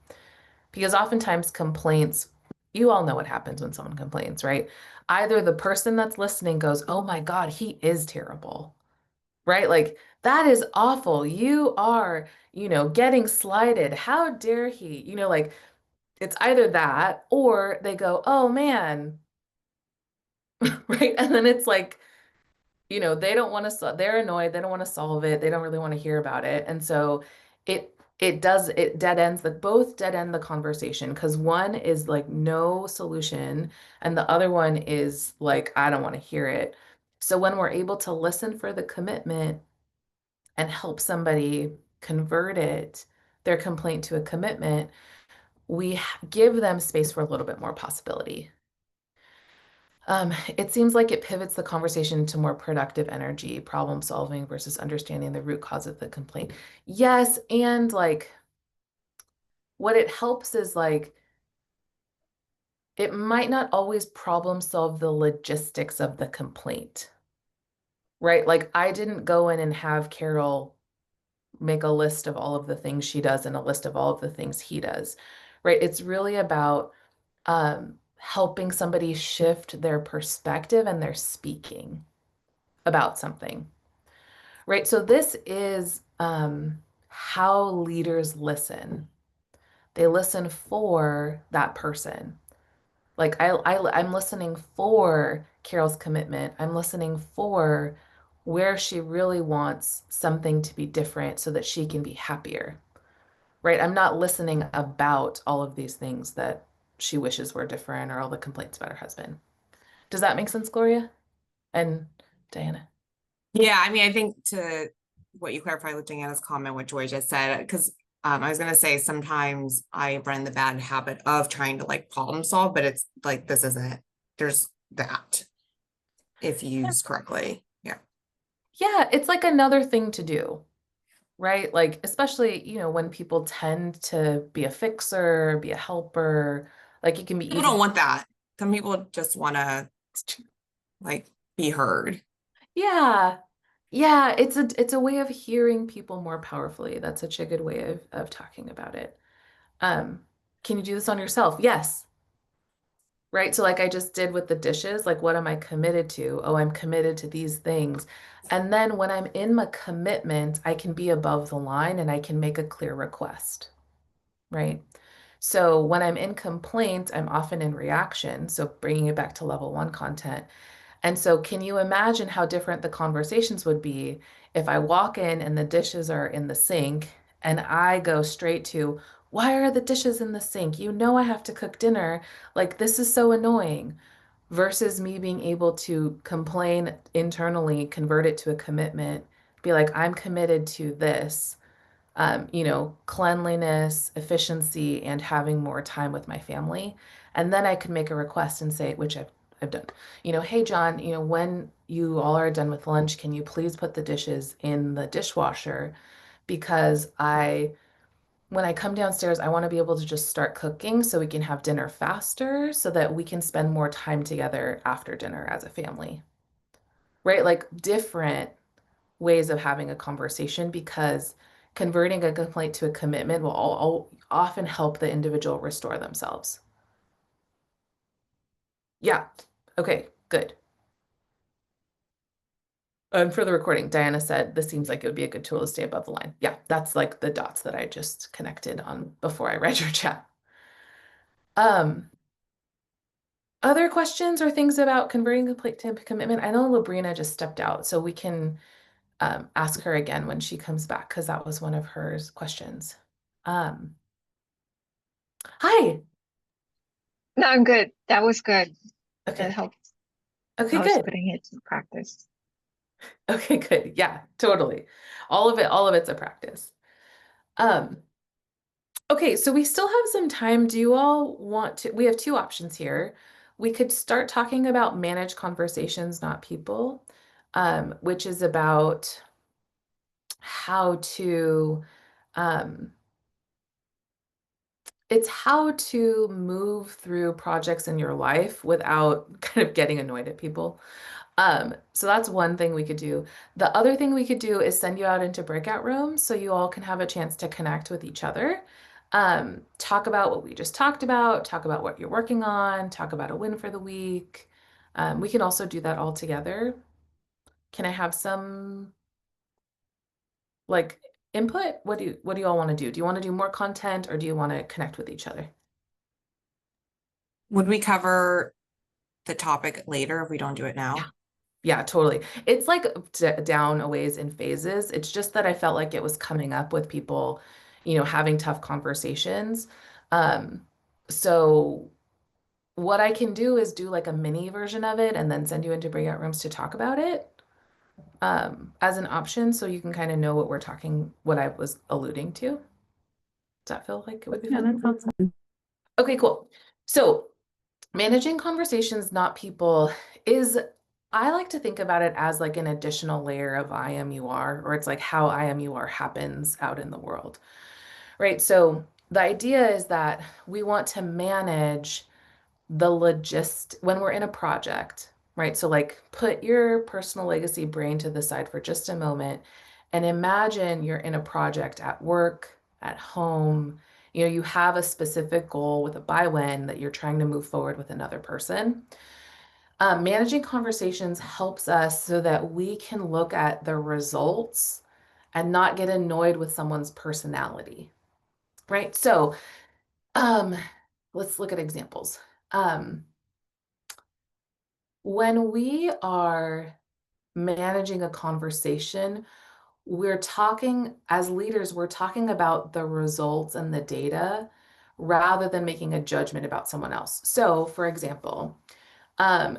Because oftentimes complaints, you all know what happens when someone complains, right? Either the person that's listening goes, oh my God, he is terrible, right? Like that is awful. You are, getting slighted. How dare he? Like it's either that or they go, oh man, right? And then it's like, they don't want to, they're annoyed. They don't want to solve it. They don't really want to hear about it. And so it it dead ends both dead end the conversation because one is like no solution and the other one is like, I don't want to hear it. So when we're able to listen for the commitment and help somebody convert their complaint to a commitment, we give them space for a little bit more possibility. It seems like it pivots the conversation to more productive energy, problem solving versus understanding the root cause of the complaint. Yes, and like what it helps is like it might not always problem solve the logistics of the complaint, right? Like I didn't go in and have Carol make a list of all of the things she does and a list of all of the things he does, right? It's really about helping somebody shift their perspective and their speaking about something, right? So this is how leaders listen. They listen for that person. Like I'm listening for Carol's commitment. I'm listening for where she really wants something to be different so that she can be happier, right? I'm not listening about all of these things that she wishes were different or all the complaints about her husband. Does that make sense, Gloria and Diana? Yeah, I mean, I think to what you clarified with Diana's comment, what Joy just said, because I was gonna say sometimes I run the bad habit of trying to like problem solve, but it's like this isn't. There's that if used correctly. Yeah. Yeah, it's like another thing to do, right? Like, especially, when people tend to be a fixer, be a helper, like it can be People easy. don't want that. Some people just want to like be heard. Yeah. Yeah, it's a way of hearing people more powerfully. That's such a good way of talking about it. Um, can you do this on yourself? Yes. Right? So like I just did with the dishes, like what am I committed to? Oh, I'm committed to these things. And then when I'm in my commitment, I can be above the line and I can make a clear request, right? So when I'm in complaint, I'm often in reaction. So bringing it back to level 1 content. And so can you imagine how different the conversations would be if I walk in and the dishes are in the sink and I go straight to, why are the dishes in the sink? You know I have to cook dinner. Like this is so annoying. Versus me being able to complain internally, convert it to a commitment, be like, I'm committed to this, cleanliness, efficiency, and having more time with my family. And then I could make a request and say, which I've done, hey, John, when you all are done with lunch, can you please put the dishes in the dishwasher? Because when I come downstairs, I want to be able to just start cooking so we can have dinner faster so that we can spend more time together after dinner as a family, right? Like different ways of having a conversation because converting a complaint to a commitment will often help the individual restore themselves. Yeah. Okay, good. And for the recording, Diana said this seems like it would be a good tool to stay above the line. Yeah, that's like the dots that I just connected on before I read your chat. Other questions or things about converting complaint to commitment? I know Labrina just stepped out, so we can ask her again when she comes back because that was one of her questions. Hi. No, I'm good. That was good. That Okay. helped. Okay, I was good. putting it to practice. Okay, good. Yeah, totally. All of it's a practice. Um, okay, so we still have some time. Do you all want to? We have two options here. We could start talking about manage conversations, not people, which is about how to, um, it's how to move through projects in your life without kind of getting annoyed at people. So that's one thing we could do. The other thing we could do is send you out into breakout rooms so you all can have a chance to connect with each other. Talk about what we just talked about, talk about what you're working on, talk about a win for the week. We can also do that all together. Can I have some like input? What do you all want to do? Do you want to do more content or do you want to connect with each other? Would we cover the topic later if we don't do it now? Yeah, totally. It's like down a ways in phases. It's just that I felt like it was coming up with people having tough conversations. So what I can do is do like a mini version of it and then send you into breakout rooms to talk about it as an option so you can kind of know what I was alluding to. Does that feel like it would be Yeah, fun? that sounds fun. Okay, cool. So managing conversations, not people, is I like to think about it as like an additional layer of IMUR, or it's like how IMUR happens out in the world, right? So the idea is that we want to manage when we're in a project, right? So like put your personal legacy brain to the side for just a moment and imagine you're in a project at work, at home, you have a specific goal with a by when that you're trying to move forward with another person. Managing conversations helps us so that we can look at the results and not get annoyed with someone's personality, right? So um, let's look at examples. When we are managing a conversation, as leaders, we're talking about the results and the data rather than making a judgment about someone else. So, for example, um,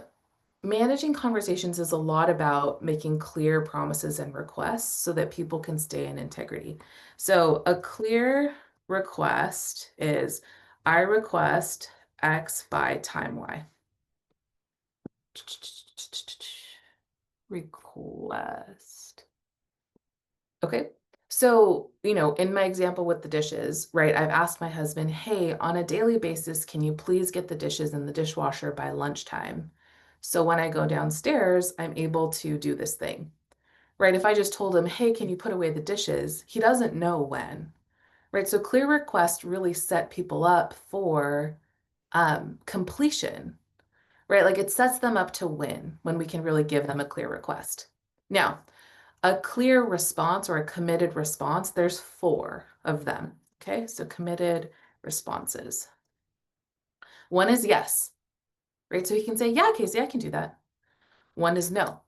managing conversations is a lot about making clear promises and requests so that people can stay in integrity. So, a clear request is I request X by time Y. Request. Okay. So, in my example with the dishes, right, I've asked my husband, hey, on a daily basis, can you please get the dishes in the dishwasher by lunchtime? So when I go downstairs, I'm able to do this thing, right? If I just told him, hey, can you put away the dishes? He doesn't know when, right? So clear requests really set people up for completion, right? Like it sets them up to win when we can really give them a clear request. Now, a clear response or a committed response, there's 4 of them. Okay, so committed responses. One is yes, right? So he can say, yeah, Casey, I can do that. One is no,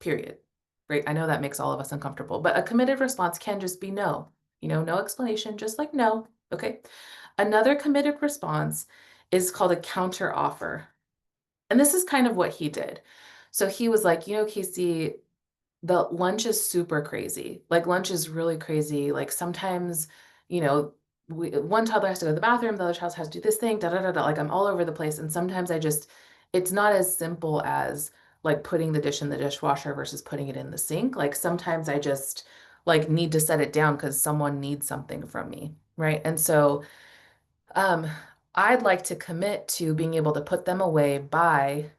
period, right? I know that makes all of us uncomfortable, but a committed response can just be no, no explanation, just like no. Okay. Another committed response is called a counter offer. And this is kind of what he did. So he was like, Casey, the lunch is super crazy. Like lunch is really crazy. Like sometimes, one toddler has to go to the bathroom, the other child has to do this thing, da da da da. Like I'm all over the place. And sometimes it's not as simple as like putting the dish in the dishwasher versus putting it in the sink. Like sometimes I just like need to set it down because someone needs something from me. Right. And so um I'd like to commit to being able to put them away by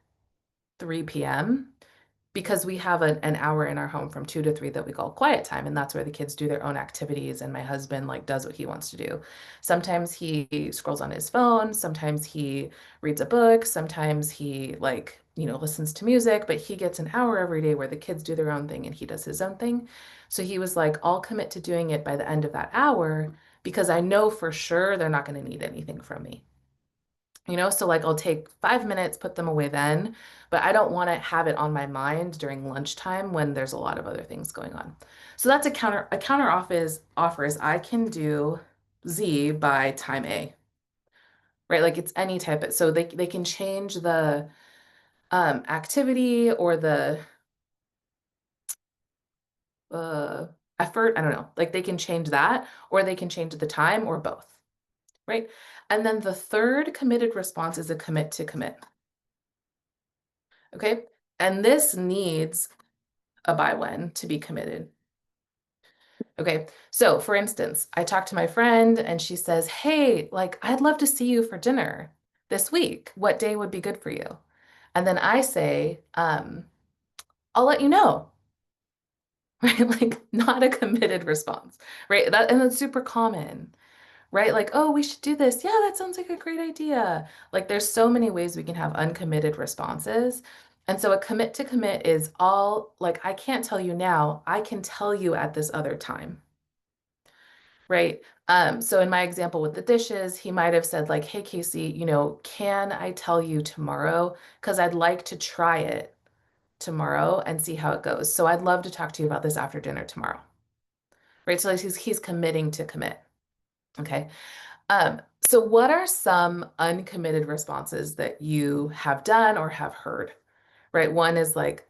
3 p.m. because we have an hour in our home from 2 to 3 that we call quiet time, and that's where the kids do their own activities and my husband like does what he wants to do. Sometimes he scrolls on his phone, sometimes he reads a book, sometimes he like listens to music, but he gets an hour every day where the kids do their own thing and he does his own thing. So he was like, I'll commit to doing it by the end of that hour because I know for sure they're not going to need anything from me. So like I'll take 5 minutes, put them away then, but I don't want to have it on my mind during lunchtime when there's a lot of other things going on. So that's a counter offer is I can do Z by time A, right? Like it's any type of, so they can change the activity or the uh, effort. I don't know. Like they can change that or they can change the time or both, right? And then the third committed response is a commit to commit. Okay. And this needs a by when to be committed. Okay. So for instance, I talked to my friend and she says, hey, like I'd love to see you for dinner this week. What day would be good for you? And then I say, I'll let you know. Right? Like not a committed response. Right. And that's super common. Right? Like, oh, we should do this. Yeah, that sounds like a great idea. Like, there's so many ways we can have uncommitted responses. And so a commit to commit is all like, I can't tell you now, I can tell you at this other time. Right? So in my example with the dishes, he might have said, like, hey, Casey, can I tell you tomorrow? Because I'd like to try it tomorrow and see how it goes. So I'd love to talk to you about this after dinner tomorrow. right? So like he's committing to commit. Okay. So what are some uncommitted responses that you have done or have heard, right? One is like,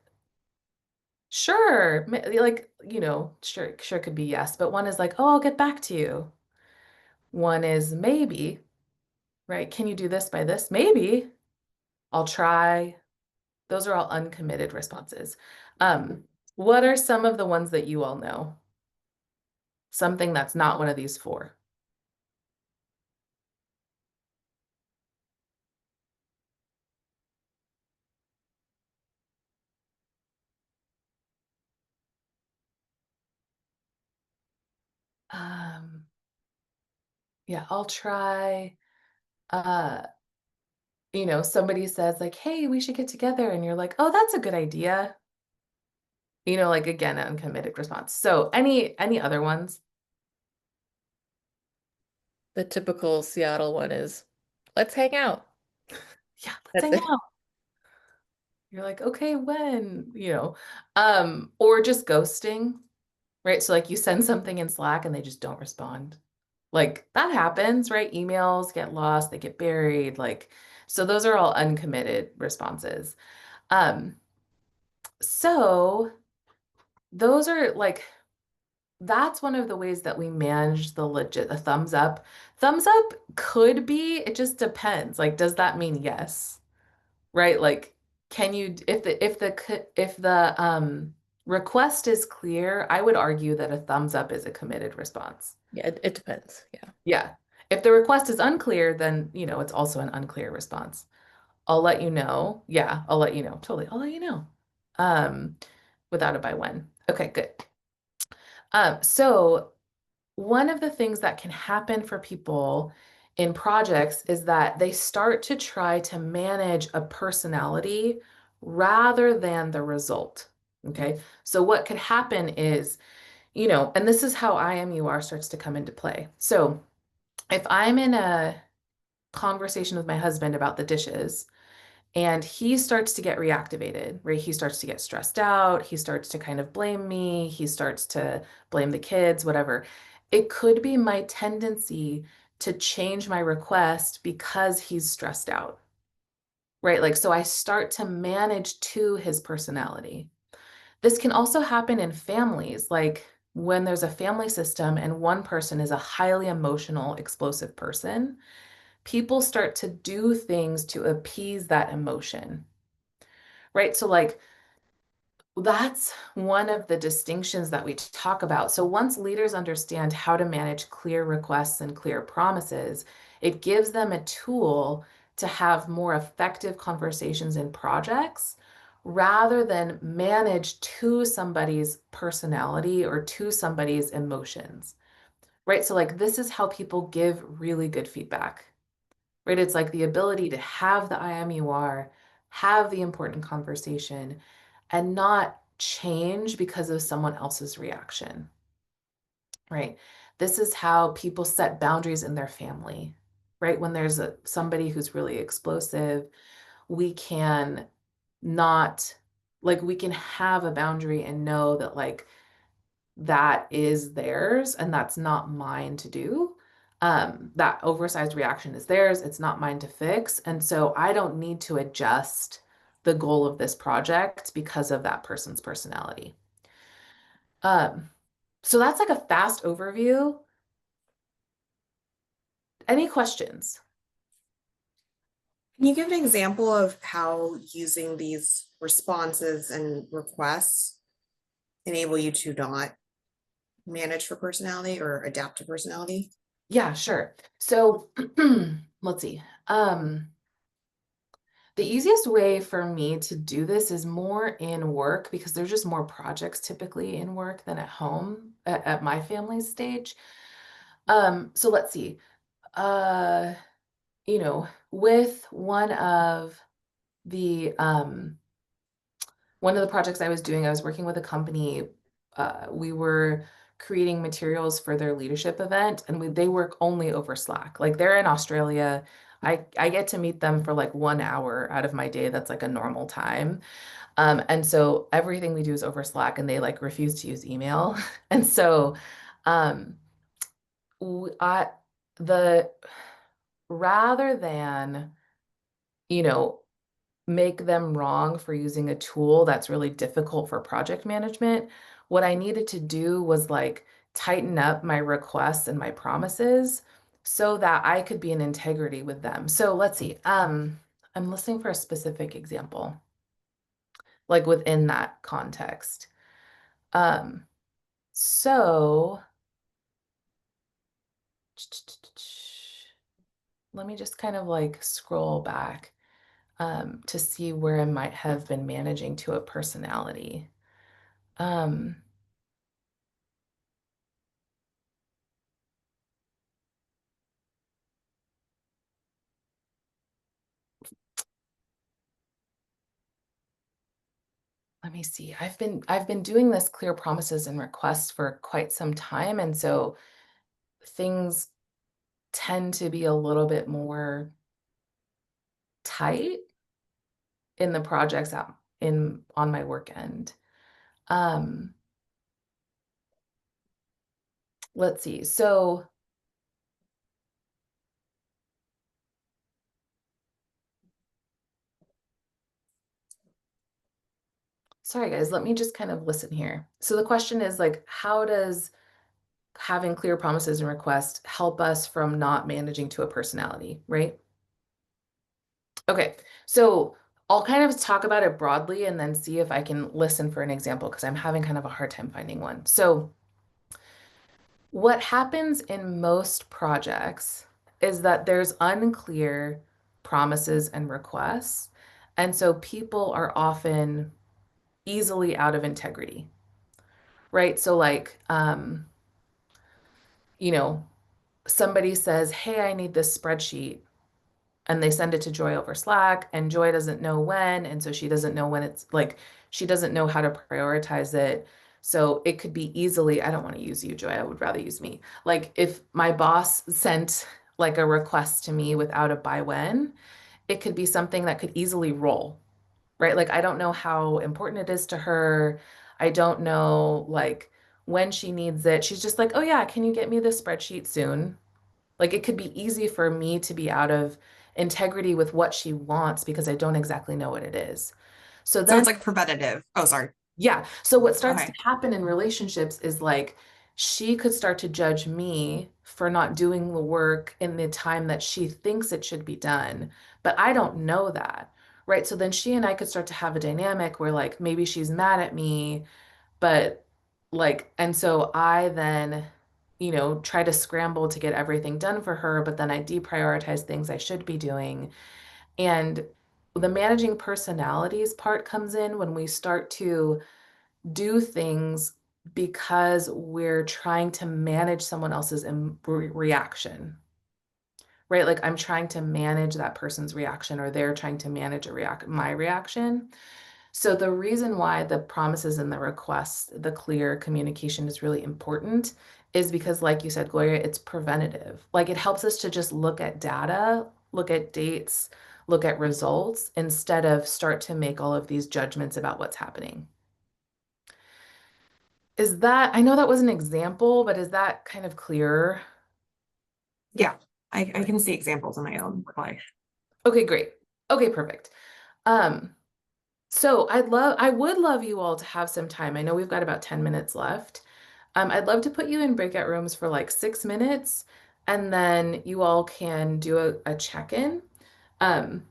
sure, like, sure could be yes, but one is like, oh, I'll get back to you. One is maybe, right? Can you do this by this? Maybe. I'll try. Those are all uncommitted responses. What are some of the ones that you all know? Something that's not one of these four. Um, yeah, I'll try. Uh, somebody says like, hey, we should get together. And you're like, oh, that's a good idea. Like again, an uncommitted response. So any other ones? The typical Seattle one is, let's hang out. Yeah, let's That's hang it. out. You're like, okay, when, or just ghosting, right? So like you send something in Slack and they just don't respond. Like that happens, right? Emails get lost, they get buried, like, so those are all uncommitted responses. Um, so those are like, that's one of the ways that we manage the legit, a thumbs up. Thumbs up could be, it just depends. Like, does that mean yes? Right? Like, can you, if the request is clear, I would argue that a thumbs up is a committed response. Yeah, it depends. Yeah. Yeah. If the request is unclear, then, it's also an unclear response. I'll let you know. Yeah, I'll let you know. Totally. I'll let you know. Um, without a by when. Okay, good. So one of the things that can happen for people in projects is that they start to try to manage a personality rather than the result. Okay. So what could happen is, and this is how IMUR starts to come into play. So if I'm in a conversation with my husband about the dishes, and he starts to get reactivated, right? He starts to get stressed out. He starts to kind of blame me. He starts to blame the kids, whatever. It could be my tendency to change my request because he's stressed out, right? Like, so I start to manage to his personality. This can also happen in families, like when there's a family system and one person is a highly emotional, explosive person, people start to do things to appease that emotion, right? So like that's one of the distinctions that we talk about. So once leaders understand how to manage clear requests and clear promises, it gives them a tool to have more effective conversations in projects rather than manage to somebody's personality or to somebody's emotions, right? So like this is how people give really good feedback, right? It's like the ability to have the IMUR, have the important conversation, and not change because of someone else's reaction, right? This is how people set boundaries in their family, right? When there's somebody who's really explosive, we can not, like, we can have a boundary and know that, like, that is theirs and that's not mine to do. That oversized reaction is theirs. It's not mine to fix. And so I don't need to adjust the goal of this project because of that person's personality. So that's like a fast overview. Any questions? Can you give an example of how using these responses and requests enable you to not manage for personality or adapt to personality? Yeah, sure. So let's see. The easiest way for me to do this is more in work because there's just more projects typically in work than at home at my family's stage. So let's see. Uh, with the one of the projects I was doing, I was working with a company. We were creating materials for their leadership event, and they work only over Slack. Like they're in Australia. I get to meet them for like 1 hour out of my day. That's like a normal time. And so everything we do is over Slack, and they like refuse to use email. And so Um, I the rather than, you know, make them wrong for using a tool that's really difficult for project management, what I needed to do was like tighten up my requests and my promises so that I could be in integrity with them. So let's see. I'm listening for a specific example, like within that context. Um, so let me just kind of like scroll back to see where I might have been managing to a personality. Um, let me see. I've been doing this clear promises and requests for quite some time, and so things tend to be a little bit more tight in the projects out in on my work end. Um, let's see. So sorry guys, let me just kind of listen here. So the question is like, how does having clear promises and requests help us from not managing to a personality, right? Okay, so I'll kind of talk about it broadly and then see if I can listen for an example because I'm having kind of a hard time finding one. So what happens in most projects is that there's unclear promises and requests. And so people are often easily out of integrity, right? So like, you know, somebody says, "Hey, I need this spreadsheet." And they send it to Joy over Slack, and Joy doesn't know when, and so she doesn't know when it's like she doesn't know how to prioritize it. So it could be easily, I don't want to use you, Joy, I would rather use me. Like if my boss sent like a request to me without a by when, it could be something that could easily roll, right? Like I don't know how important it is to her. I don't know like when she needs it. She's just like, "Oh yeah, can you get me this spreadsheet soon?" Like it could be easy for me to be out of integrity with what she wants because I don't exactly know what it is. So So then, it's like preventative. Oh, sorry. yeah. So what starts to Okay. happen in relationships is like she could start to judge me for not doing the work in the time that she thinks it should be done, but I don't know that. Right. So then she and I could start to have a dynamic where like maybe she's mad at me, but like, and so I then, try to scramble to get everything done for her, but then I deprioritize things I should be doing. And the managing personalities part comes in when we start to do things because we're trying to manage someone else's reaction, right? Like I'm trying to manage that person's reaction or they're trying to manage my reaction. So the reason why the promises and the requests, the clear communication is really important is because, like you said, Gloria, it's preventative. Like it helps us to just look at data, look at dates, look at results instead of start to make all of these judgments about what's happening. I know that was an example, but is that kind of clearer? Yeah, I can see examples in my own life. Okay, great. Okay, perfect. Um, So I would love you all to have some time. I know we've got about 10 minutes left. I'd love to put you in breakout rooms for like 6 minutes, and then you all can do a check-in. Um,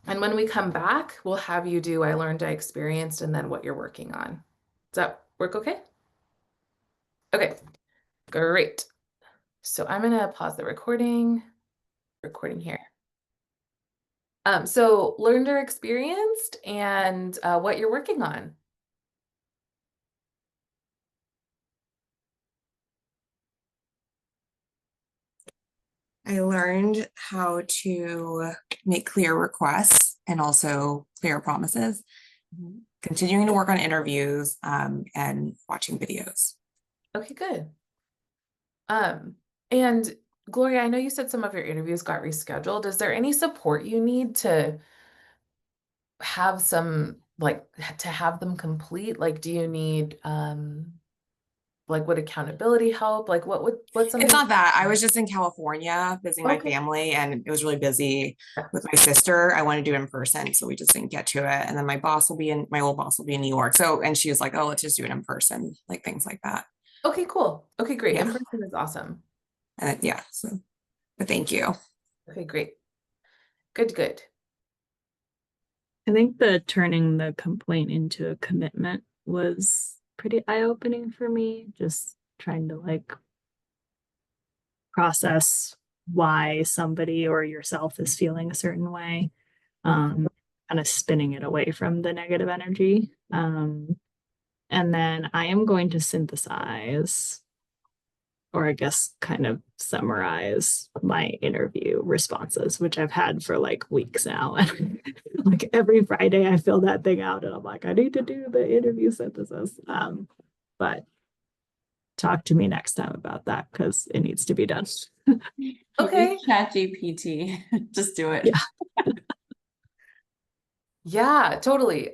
and when we come back, we'll have you do I learned, I experienced, and then what you're working on. Does that work okay? Okay, great. So I'm gonna pause the recording here. So learned or experienced and what you're working on. I learned how to make clear requests and also clear promises, continuing to work on interviews, and watching videos. Okay, good. And Gloria, I know you said some of your interviews got rescheduled. Is there any support you need to have some, like, to have them complete? Like, do you need, like would accountability help? Like what's something? It's not that. I was just in California visiting my Okay. family and it was really busy with my sister. I wanted to do it in person, so we just didn't get to it. And then my old boss will be in New York. So, and she was like, oh, let's just do it in person, like things like that. Okay, cool. Okay, great. In Yeah. person is awesome. And yeah, so, but thank you. Okay, great. Good. I think the turning the complaint into a commitment was pretty eye-opening for me, just trying to like process why somebody or yourself is feeling a certain way, kind of spinning it away from the negative energy. And then I am going to synthesize, or I guess kind of summarize my interview responses, which I've had for like weeks now. And like every Friday I fill that thing out and I'm like, I need to do the interview synthesis. But talk to me next time about that because it needs to be done. Okay. Chat GPT. Just do it. Yeah. Yeah, totally.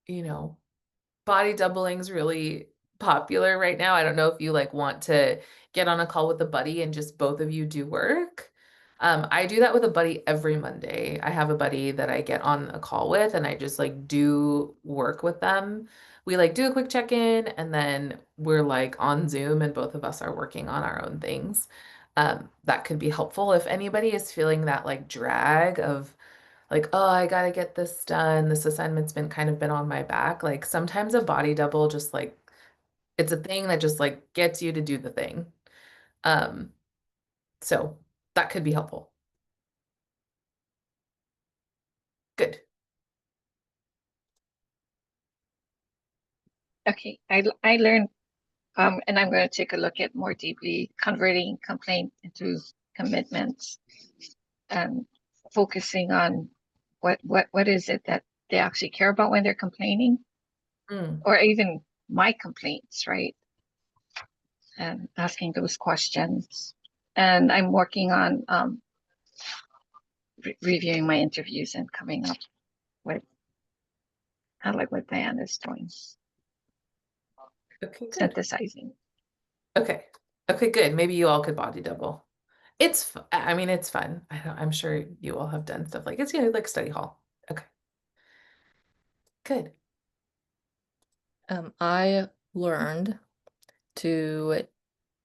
You know, body doubling is really popular right now. I don't know if you like want to get on a call with a buddy and just both of you do work. I do that with a buddy every Monday. I have a buddy that I get on a call with and I just like do work with them. We like do a quick check-in and then we're like on Zoom and both of us are working on our own things. That could be helpful if anybody is feeling that like drag of like, oh, I gotta get this done. This assignment's been kind of been on my back. Like sometimes a body double just like it's a thing that just like gets you to do the thing. Um, so that could be helpful. Good. Okay, I learned, and I'm going to take a look at more deeply converting complaint into commitments and focusing on what is it that they actually care about when they're complaining, or even my complaints, right? And asking those questions. And I'm working on reviewing my interviews and coming up with kind of like what Diane is doing, Okay, good. synthesizing. Okay. Okay, good. Maybe you all could body double. I mean, it's fun. I'm sure you all have done stuff like it's, you know, like study hall. Okay. Good. I learned to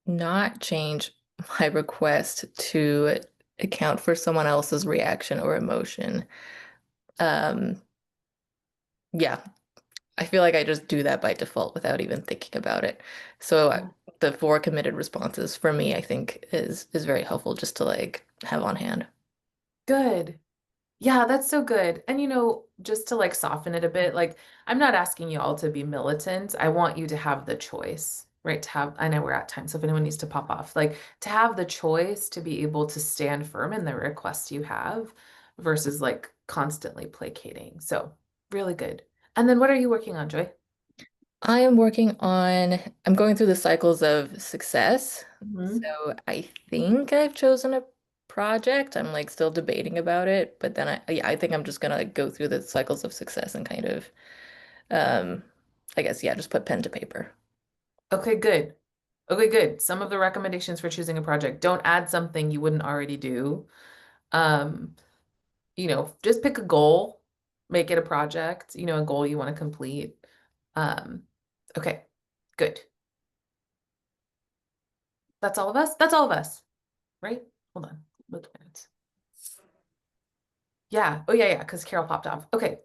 not change my request to account for someone else's reaction or emotion. Um, yeah, I feel like I just do that by default without even thinking about it. So the 4 committed responses for me, I think is very helpful just to like have on hand. Good. Yeah, that's so good. And you know, just to like soften it a bit, like I'm not asking you all to be militant. I want you to have the choice, right? To have, I know we're at time, so if anyone needs to pop off, like to have the choice to be able to stand firm in the request you have versus like constantly placating. So really good. And then what are you working on, Joy? I'm going through the cycles of success. Mhm. So I think I've chosen a project. I'm like still debating about it, but then yeah, I think I'm just gonna like, go through the cycles of success and kind of, um, I guess, yeah, just put pen to paper. Okay, good. Okay, good. Some of the recommendations for choosing a project, don't add something you wouldn't already do. Um, you know, just pick a goal, make it a project, you know, a goal you want to complete. Um, okay, good. That's all of us? That's all of us, right? Hold on, look at minutes. Yeah, oh yeah, because Carol popped off. Okay.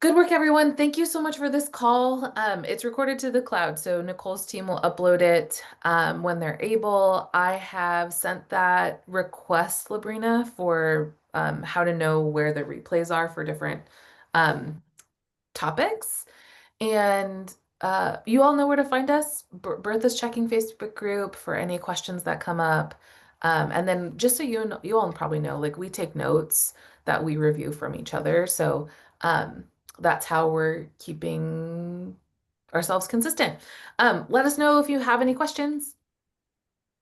Good work, everyone. Thank you so much for this call. It's recorded to the cloud, so Nicole's team will upload it when they're able. I have sent that request, Labrina, for how to know where the replays are for different topics. And you all know where to find us. Bertha's checking Facebook group for any questions that come up. And then just so you know, you all probably know, like we take notes that we review from each other. So that's how we're keeping ourselves consistent. Let us know if you have any questions.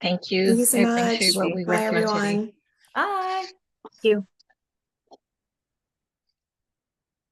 Thank you. Thank you so I much. appreciate what we Bye, went through today. everyone. Bye. Thank you.